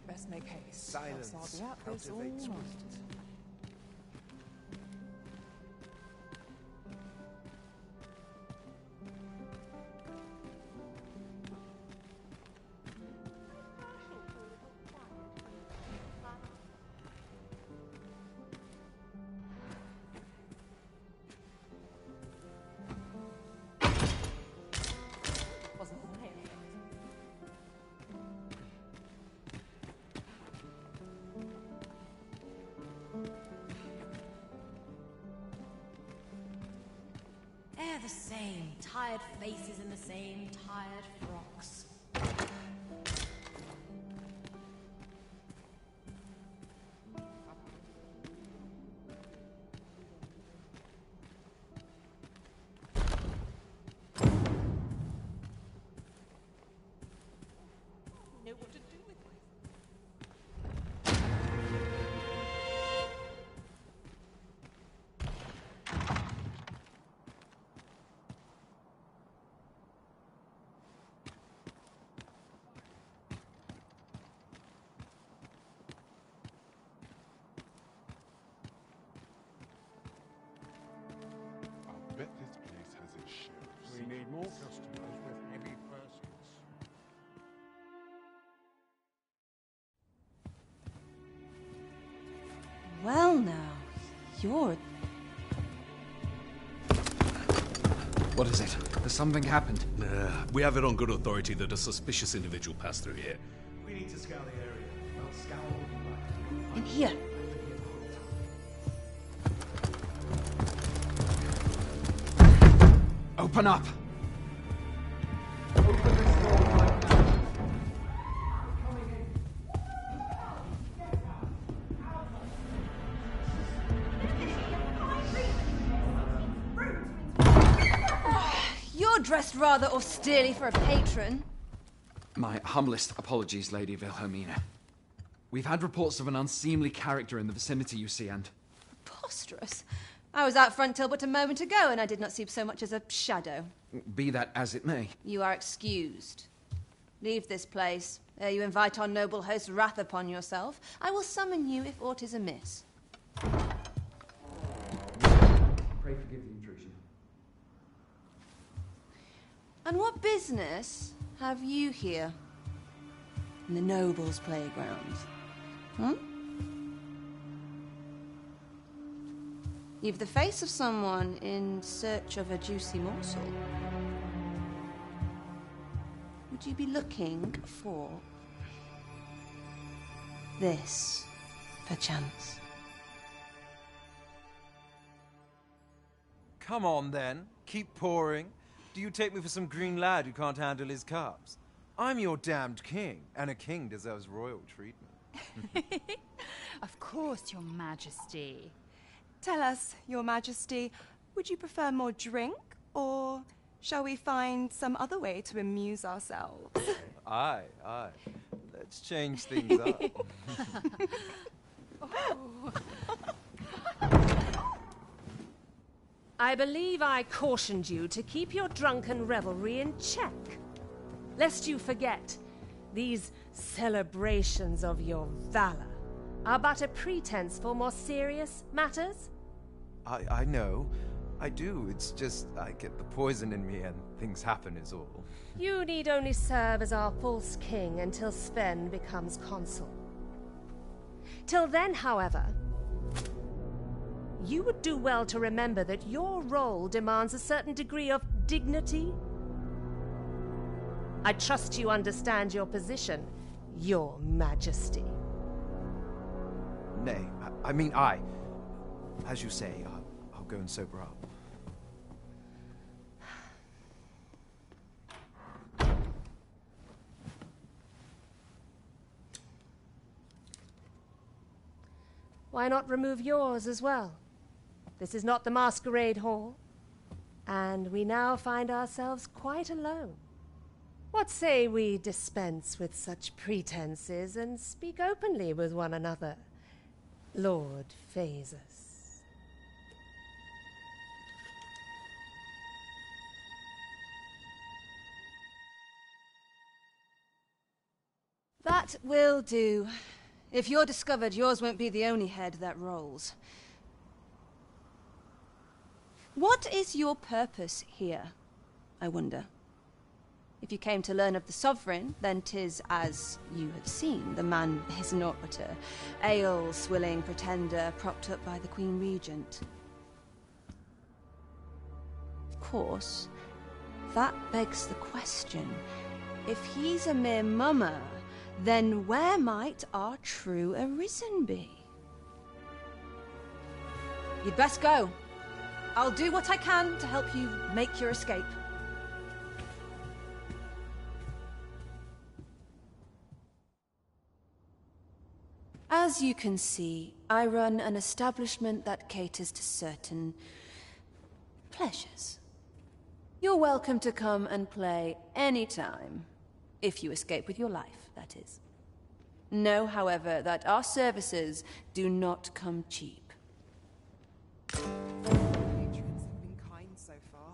Best make haste. Silence I'll be at this all cultivates night. wisdom. the same. Tired faces in the same tired frocks. Know what to do with myself. I bet this place has its share of We need more customers with heavy purses. Well now, you're... What is it? Has something happened? We have it on good authority that a suspicious individual passed through here. We need to scour the area. I'll scour all the In here. Open up! You're dressed rather austerely for a patron. My humblest apologies, Lady Wilhelmina. We've had reports of an unseemly character in the vicinity, you see, and... Preposterous. I was out front till but a moment ago, and I did not see so much as a shadow. Be that as it may. You are excused. Leave this place, ere you invite our noble host's wrath upon yourself. I will summon you if aught is amiss. Pray forgive the intrusion. And what business have you here? In the nobles' playgrounds? Hmm? You've the face of someone in search of a juicy morsel. Would you be looking for this, perchance? Come on, then. Keep pouring. Do you take me for some green lad who can't handle his cups? I'm your damned king, and a king deserves royal treatment. Of course, Your Majesty. Tell us, Your Majesty, would you prefer more drink, or shall we find some other way to amuse ourselves? Aye. Let's change things up. I believe I cautioned you to keep your drunken revelry in check. Lest you forget, these celebrations of your valor are but a pretense for more serious matters. I know. I do. It's just I get the poison in me and things happen is all. You need only serve as our false king until Sven becomes consul. Till then, however, you would do well to remember that your role demands a certain degree of dignity. I trust you understand your position, Your Majesty. Nay, I mean I. As you say, I'll go and sober up. Why not remove yours as well? This is not the masquerade hall, and we now find ourselves quite alone. What say we dispense with such pretenses and speak openly with one another, Lord Phasus? That will do. If you're discovered, yours won't be the only head that rolls. What is your purpose here, I wonder? If you came to learn of the Sovereign, then 'tis as you have seen. The man is naught but a ale-swilling pretender propped up by the Queen Regent. Of course, that begs the question. If he's a mere mummer, then where might our true Arisen be? You'd best go. I'll do what I can to help you make your escape. As you can see, I run an establishment that caters to certain pleasures. You're welcome to come and play anytime, if you escape with your life, that is. Know, however, that our services do not come cheap. Patrons have been kind so far.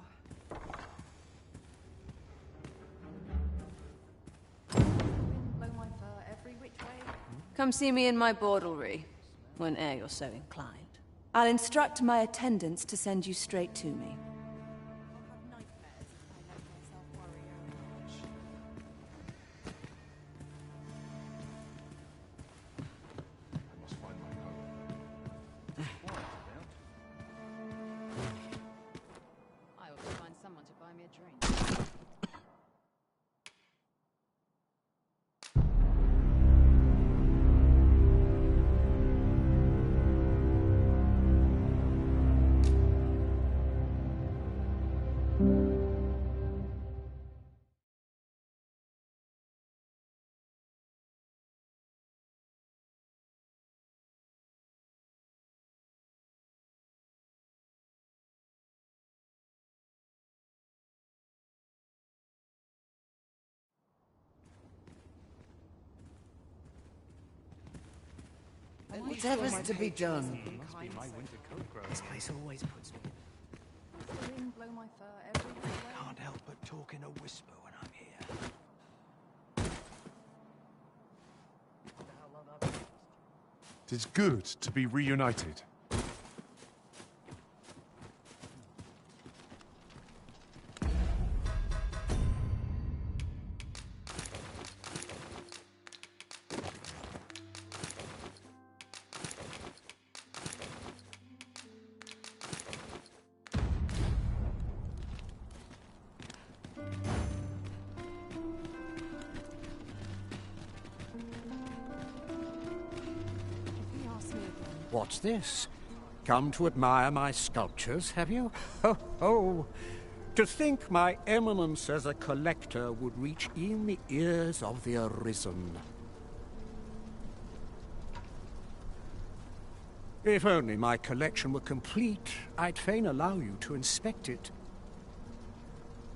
Blow my fur every which way. Come see me in my bordlery, whene'er you're so inclined. I'll instruct my attendants to send you straight to me. I ought to find someone to buy me a drink. Whatever's to be done. Must be my winter coat growing. This place always puts me. Does the wind blow my fur every which way? Can't help but talk in a whisper when I'm here. 'Tis good to be reunited. What's this? Come to admire my sculptures, have you? Ho, ho! To think my eminence as a collector would reach in the ears of the arisen. If only my collection were complete, I'd fain allow you to inspect it.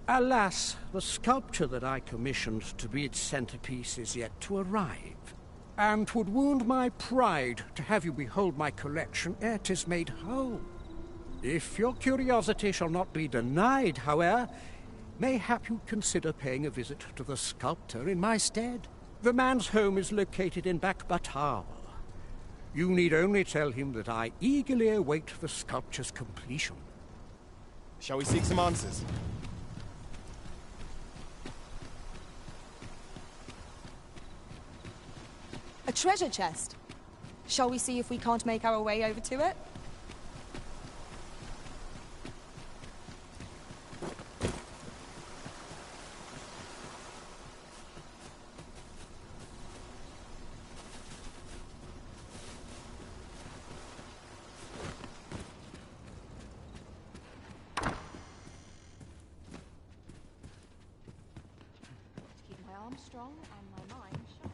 Alas, the sculpture that I commissioned to be its centerpiece is yet to arrive. And 'twould wound my pride to have you behold my collection ere 'tis made whole. If your curiosity shall not be denied, however, mayhap you'd consider paying a visit to the sculptor in my stead. The man's home is located in Backbatar. You need only tell him that I eagerly await the sculpture's completion. Shall we seek some answers? A treasure chest. Shall we see if we can't make our way over to it? Keep my arms strong and my mind sharp.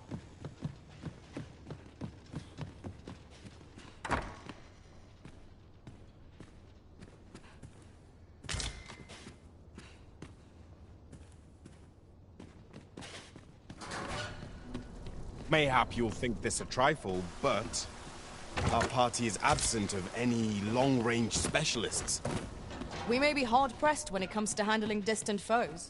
Mayhap you'll think this a trifle, but our party is absent of any long-range specialists. We may be hard-pressed when it comes to handling distant foes.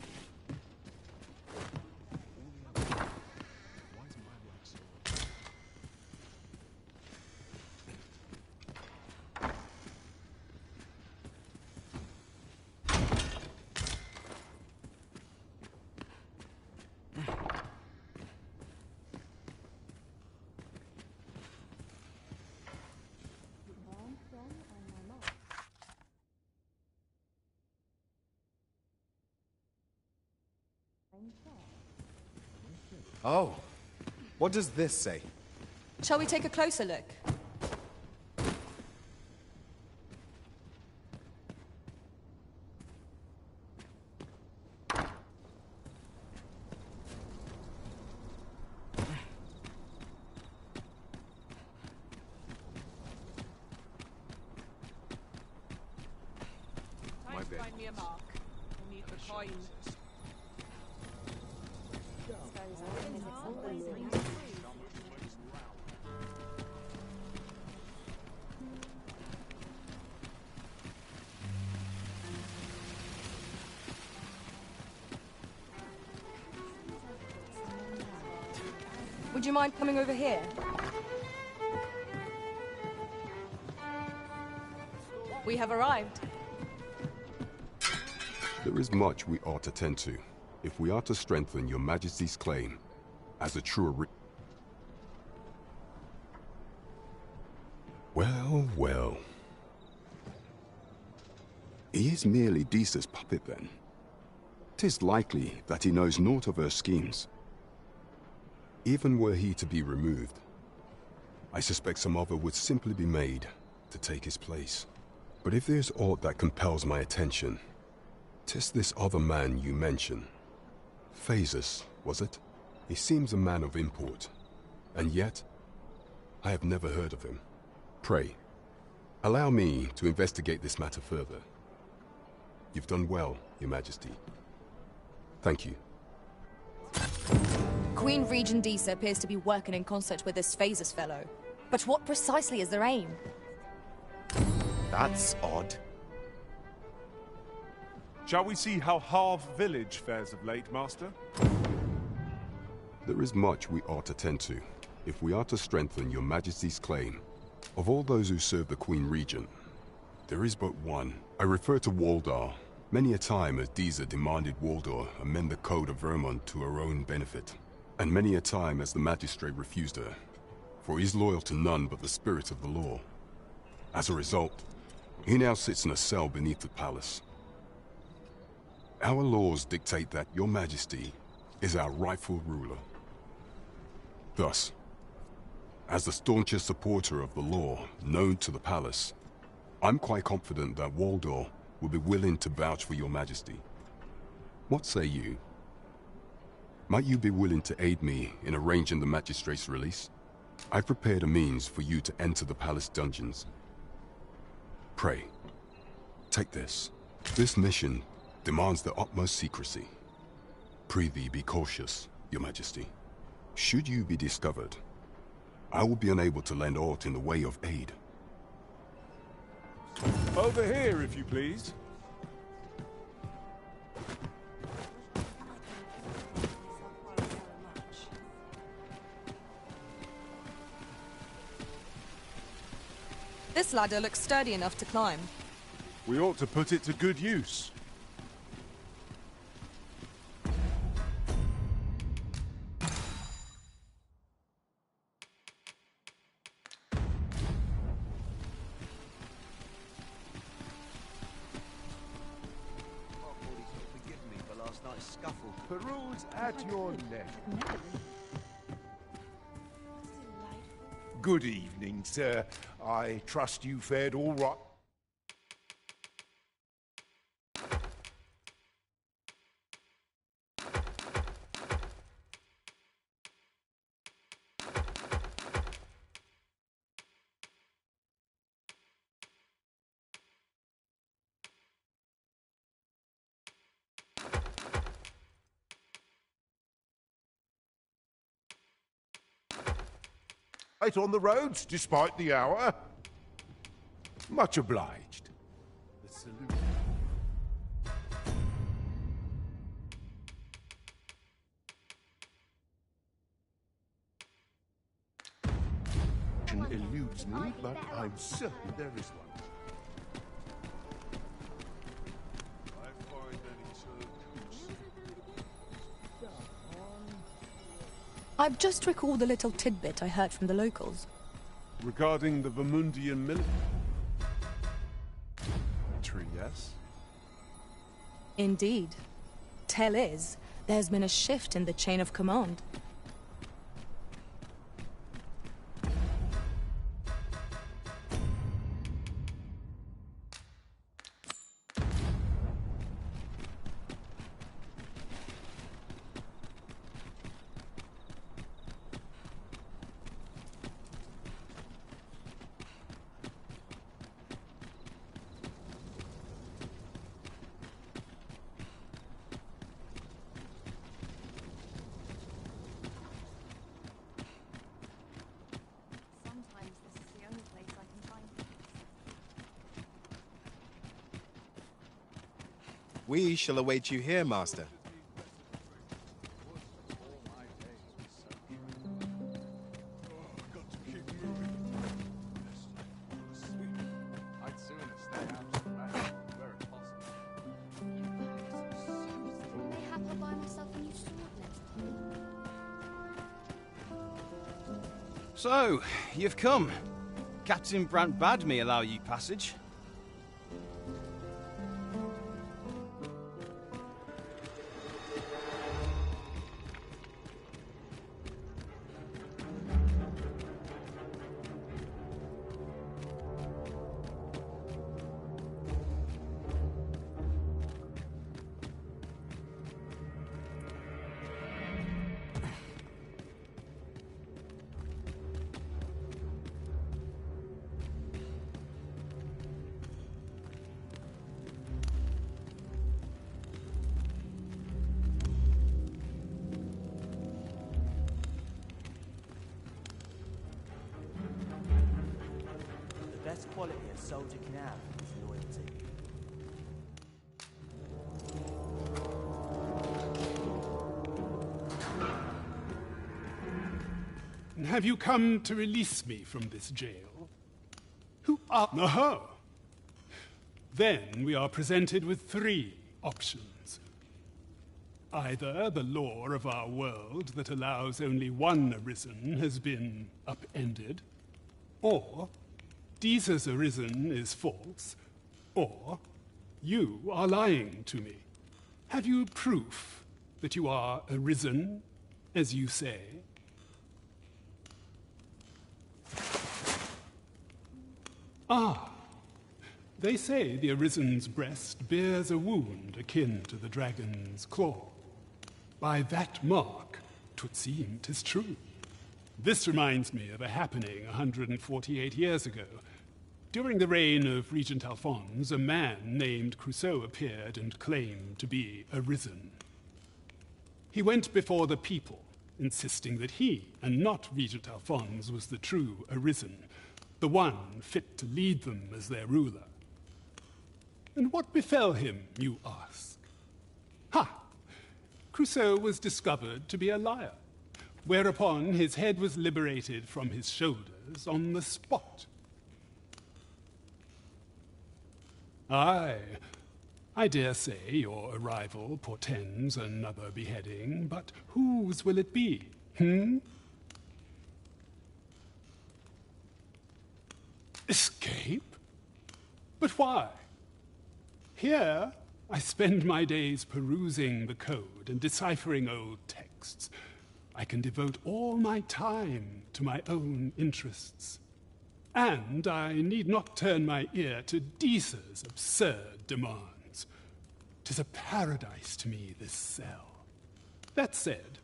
Oh, what does this say? Shall we take a closer look? a mark. We'll need the coin. Would you mind coming over here? We have arrived. There is much we ought to tend to, if we are to strengthen your Majesty's claim as a true Well, well. He is merely Disa's puppet, then. 'Tis likely that he knows naught of her schemes. Even were he to be removed, I suspect some other would simply be made to take his place. But if there's aught that compels my attention, 'tis this other man you mention. Phases, was it? He seems a man of import, and yet I have never heard of him. Pray, allow me to investigate this matter further. You've done well, Your Majesty. Thank you. Queen Regent Disa appears to be working in concert with this Phases fellow. But what precisely is their aim? That's odd. Shall we see how Harve Village fares of late, Master? There is much we ought to tend to, if we are to strengthen your Majesty's claim. Of all those who serve the Queen Regent, there is but one. I refer to Waldar. Many a time has Disa demanded Waldar amend the Code of Vermont to her own benefit. And many a time has the magistrate refused her, for he is loyal to none but the spirit of the law. As a result, he now sits in a cell beneath the palace. Our laws dictate that your Majesty is our rightful ruler. Thus, as the staunchest supporter of the law known to the palace, I'm quite confident that Waldor will be willing to vouch for your Majesty. What say you? Might you be willing to aid me in arranging the magistrate's release? I've prepared a means for you to enter the palace dungeons. Pray, take this. This mission demands the utmost secrecy. Prithee, be cautious, Your Majesty. Should you be discovered, I will be unable to lend aught in the way of aid. Over here, if you please. This ladder looks sturdy enough to climb. We ought to put it to good use. Peruse at your neck. Good evening, sir. I trust you fared all right. Right on the roads, despite the hour. Much obliged. The salute. Eludes me, but I'm certain there is one. I've just recalled a little tidbit I heard from the locals. Regarding the Vermundian military, yes? Indeed. Tell is, there's been a shift in the chain of command. We shall await you here, Master. Mayhap I'll buy myself a new sword next time. So, you've come. Captain Brant bade me allow you passage. The best quality a soldier can have is loyalty. Have you come to release me from this jail? Who are... Oh! Then we are presented with 3 options. Either the law of our world that allows only one arisen has been upended, or Deeza's arisen is false, or you are lying to me. Have you proof that you are arisen, as you say? Ah, they say the Arisen's breast bears a wound akin to the dragon's claw. By that mark, 'twould seem 'tis true. This reminds me of a happening 148 years ago. During the reign of Regent Alphonse, a man named Crusoe appeared and claimed to be arisen. He went before the people, insisting that he, and not Regent Alphonse, was the true arisen, the one fit to lead them as their ruler. And what befell him, you ask? Ha! Crusoe was discovered to be a liar, whereupon his head was liberated from his shoulders on the spot. Aye, I dare say your arrival portends another beheading, but whose will it be, Escape? But why? Here, I spend my days perusing the code and deciphering old texts. I can devote all my time to my own interests. And I need not turn my ear to Deeza's absurd demands. 'Tis a paradise to me, this cell. That said,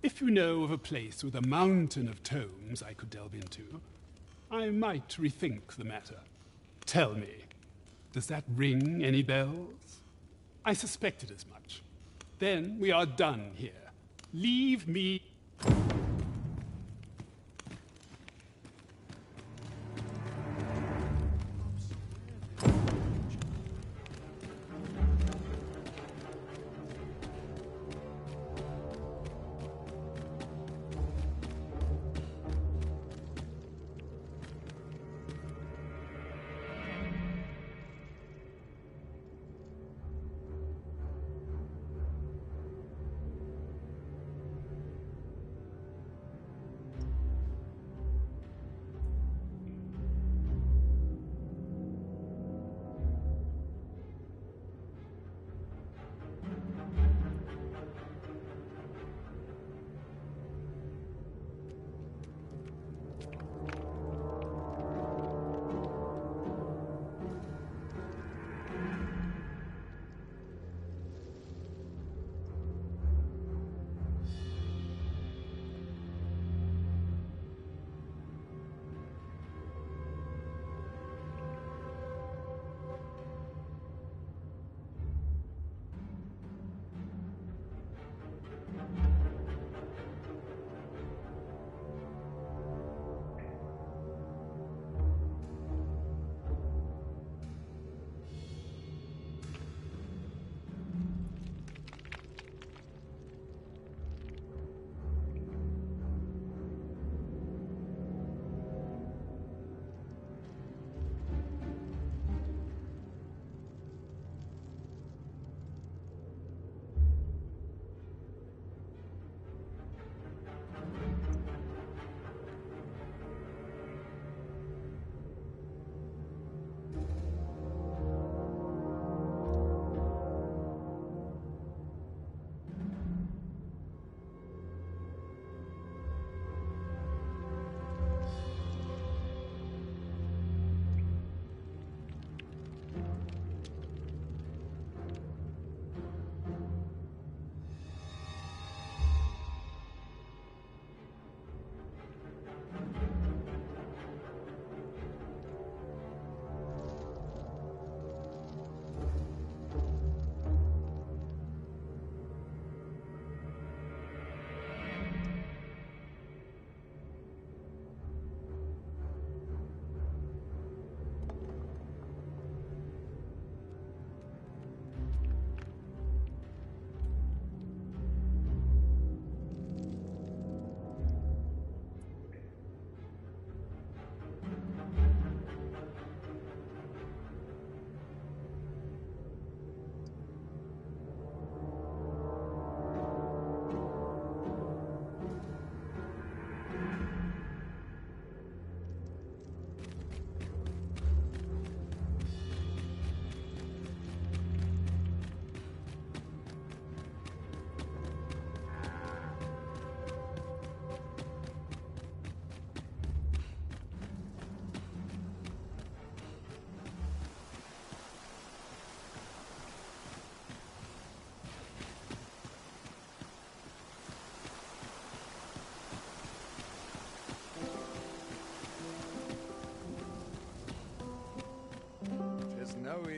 if you know of a place with a mountain of tomes I could delve into, I might rethink the matter. Tell me, does that ring any bells? I suspected as much. Then we are done here. Leave me...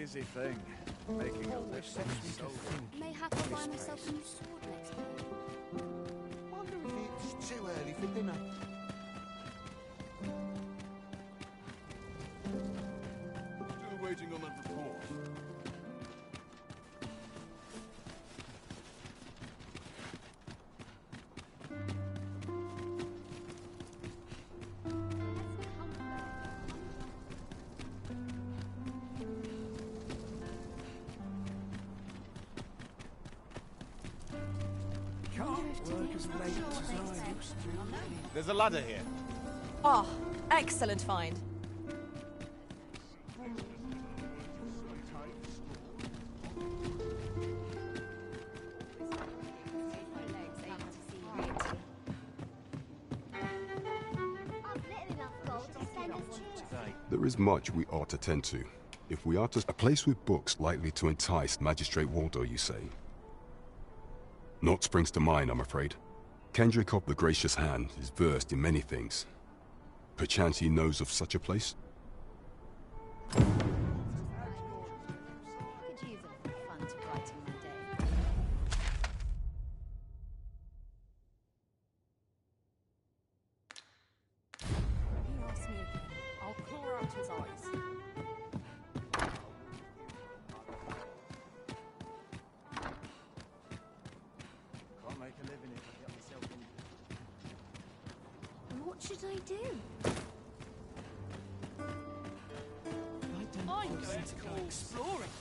easy thing, making a living so Mayhap I'll buy myself a new sword next time. Wonder if it's too early for dinner. Still waiting on that report. There's a ladder here. Ah, excellent find. There is much we ought to tend to. If we are to... A place with books likely to entice Magistrate Waldo, you say? Naught springs to mind, I'm afraid. Kendrick of the Gracious Hand is versed in many things. Perchance he knows of such a place? Could use a little fun to brighten my day. He asks me again. I'll claw out his eyes. Can't make a living if I get myself in. What should I do? I'm going to go exploring.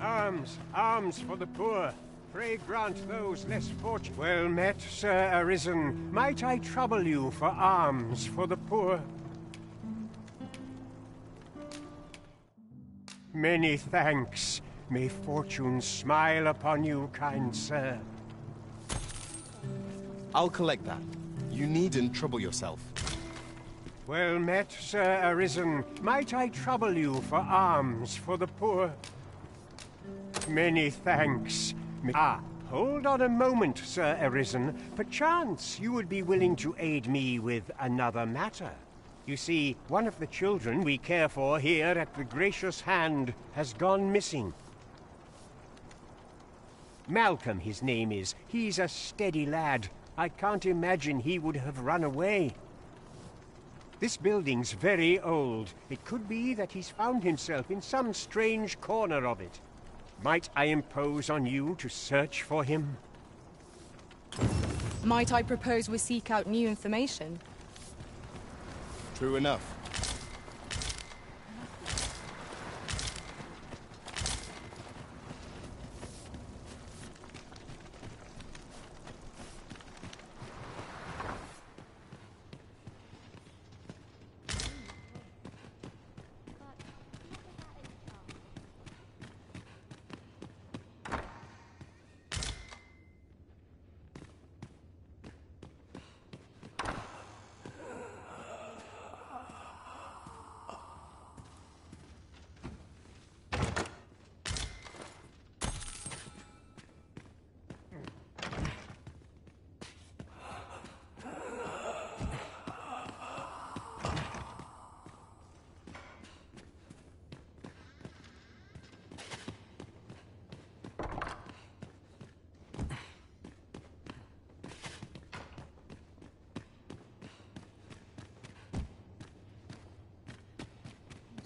Arms, arms for the poor. Pray grant those less fortunate. Well met, Sir Arisen. Might I trouble you for alms for the poor? Many thanks. May fortune smile upon you, kind sir. I'll collect that. You needn't trouble yourself. Well met, Sir Arisen. Might I trouble you for alms for the poor? Many thanks. Ah, hold on a moment, Sir Arisen. Perchance you would be willing to aid me with another matter. You see, one of the children we care for here at the Gracious Hand has gone missing. Malcolm, his name is. He's a steady lad. I can't imagine he would have run away. This building's very old. It could be that he's found himself in some strange corner of it. Might I impose on you to search for him? Might I propose we seek out new information? True enough.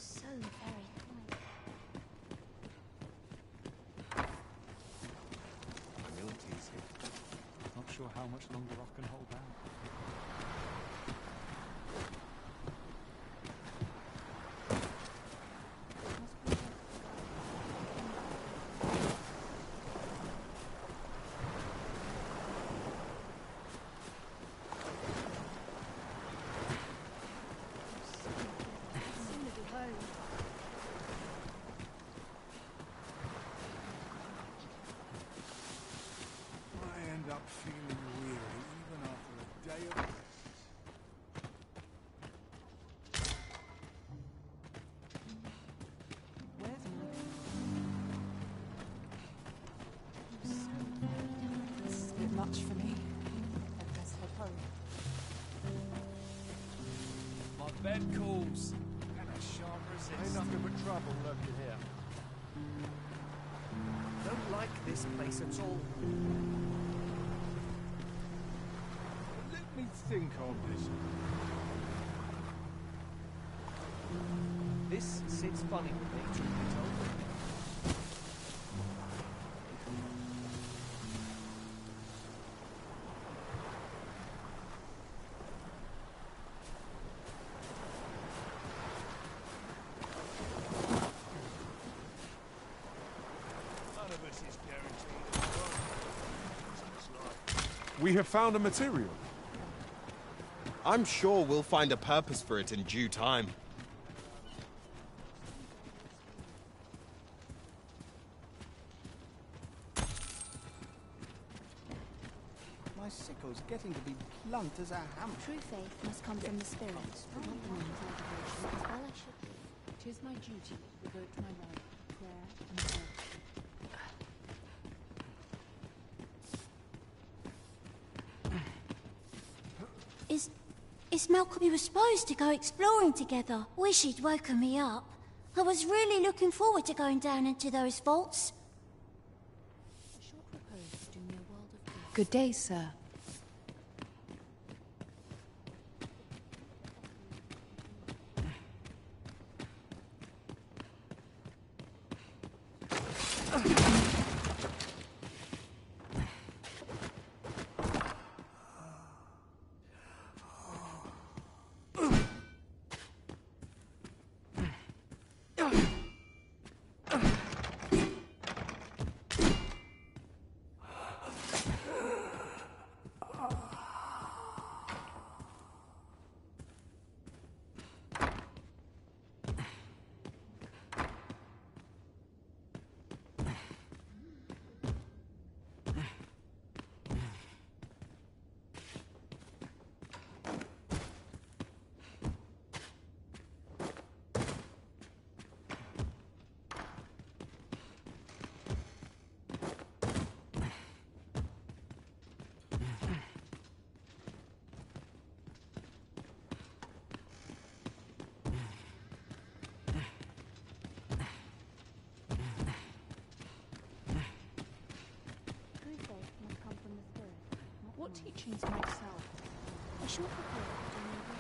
So very quiet. I'm ill teasing. Not sure how much longer I can hold out. Soon to be home. I end up feeling weary even after a day of rest. Where's This is a bit much for me. I'd best head home. My bed calls, and I Ain't nothing but trouble lurking here. Don't like this place at all. Let me think on this. This sits funny with me, truth be told. We have found a material. I'm sure we'll find a purpose for it in due time. My sickle's getting to be blunt as a hammer. True faith must come from the spirits, not the ones I devotion as well I should be. 'Tis my duty to devote my life to prayer and service. Is Malcolm? We were supposed to go exploring together. Wish he'd woken me up. I was really looking forward to going down into those vaults. A short repose would do me a world of good. Good day, sir. What teachings myself? I shall prepare to do my work.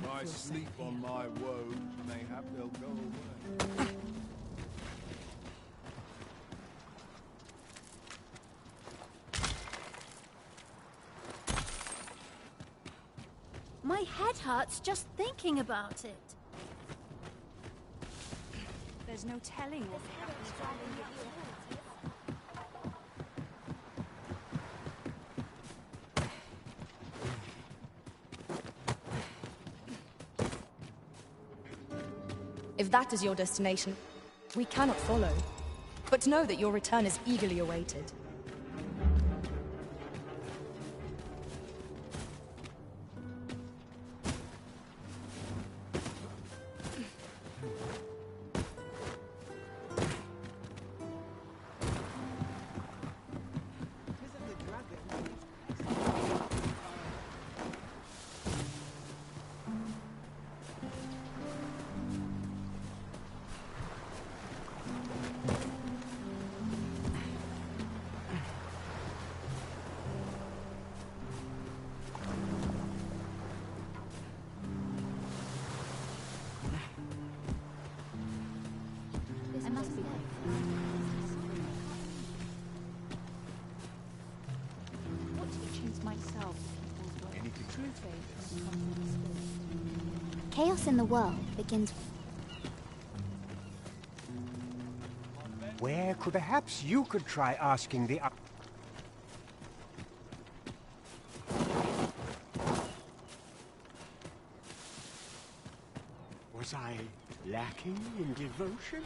I sleep on my woes, mayhap they'll go away. My head hurts just thinking about it. There's no telling what happens. If that is your destination, we cannot follow. But know that your return is eagerly awaited. I must be. What teachings myself? Chaos in the world begins. Where could perhaps you could try asking the... Was I lacking in devotion?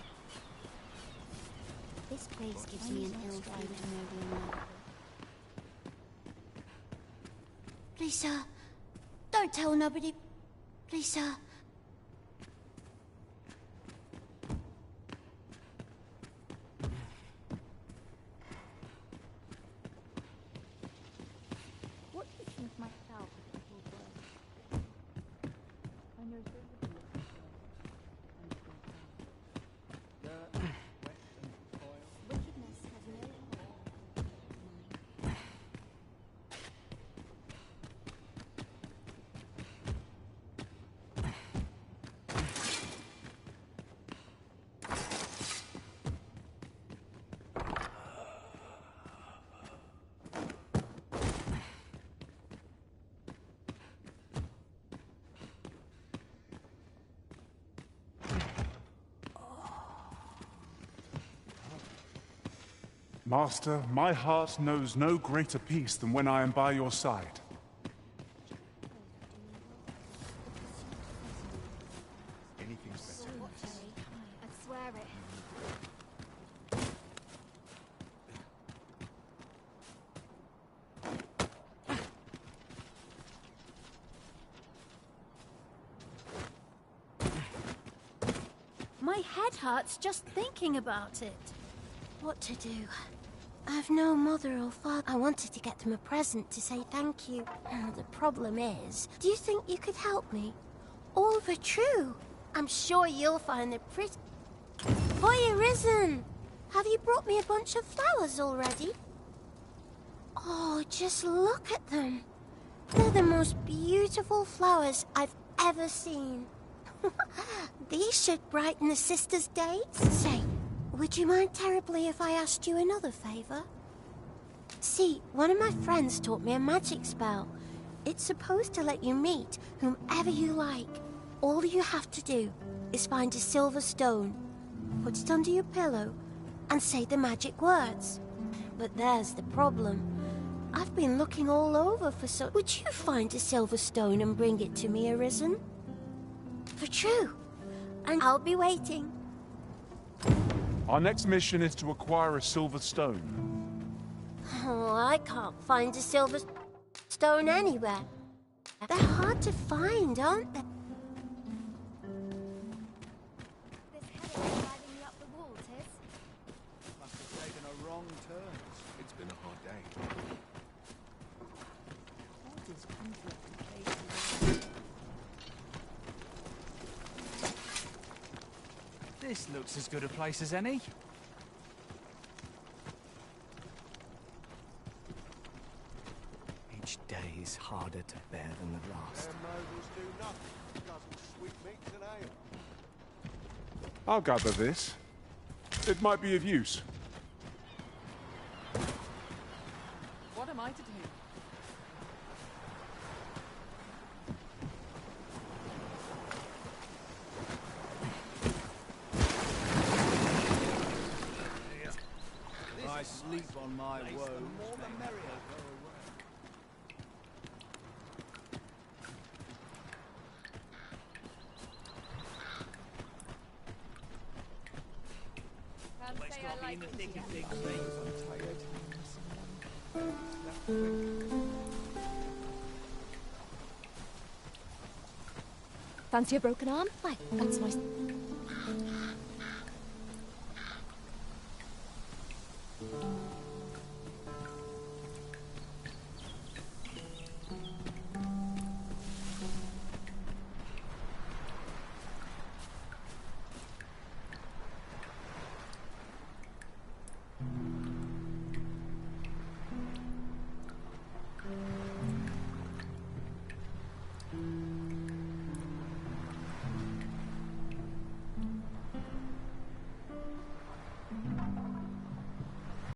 This place gives me an ill feeling. Please, sir. Don't tell nobody. Please, sir. What do you think myself is the word? I know wickedness has no Master, my heart knows no greater peace than when I am by your side. Anything's better. I swear it. My head hurts just thinking about it. What to do? I've no mother or father. I wanted to get them a present to say thank you. The problem is, do you think you could help me? All for true. I'm sure you'll find the pretty... Boy, Arisen! Have you brought me a bunch of flowers already? Oh, just look at them. They're the most beautiful flowers I've ever seen. These should brighten the sisters' days. Say, would you mind terribly if I asked you another favor? See, one of my friends taught me a magic spell. It's supposed to let you meet whomever you like. All you have to do is find a silver stone, put it under your pillow, and say the magic words. But there's the problem. I've been looking all over for so... Would you find a silver stone and bring it to me, Arisen? For true. And I'll be waiting. Our next mission is to acquire a silver stone. Oh, I can't find a silver stone anywhere. They're hard to find, aren't they? This headache driving me up the wall, Tiz. Must have taken a wrong turn. It's been a hard day. What is conflict? This looks as good a place as any. Each day is harder to bear than the last. Nobles do nothing. Doesn't sweet meats and ale. I'll gather this. It might be of use. What am I to do? I sleep on my woes. The more the merrier. Let's not be in the thick of things, mate. Fancy a broken arm? Why, that's my...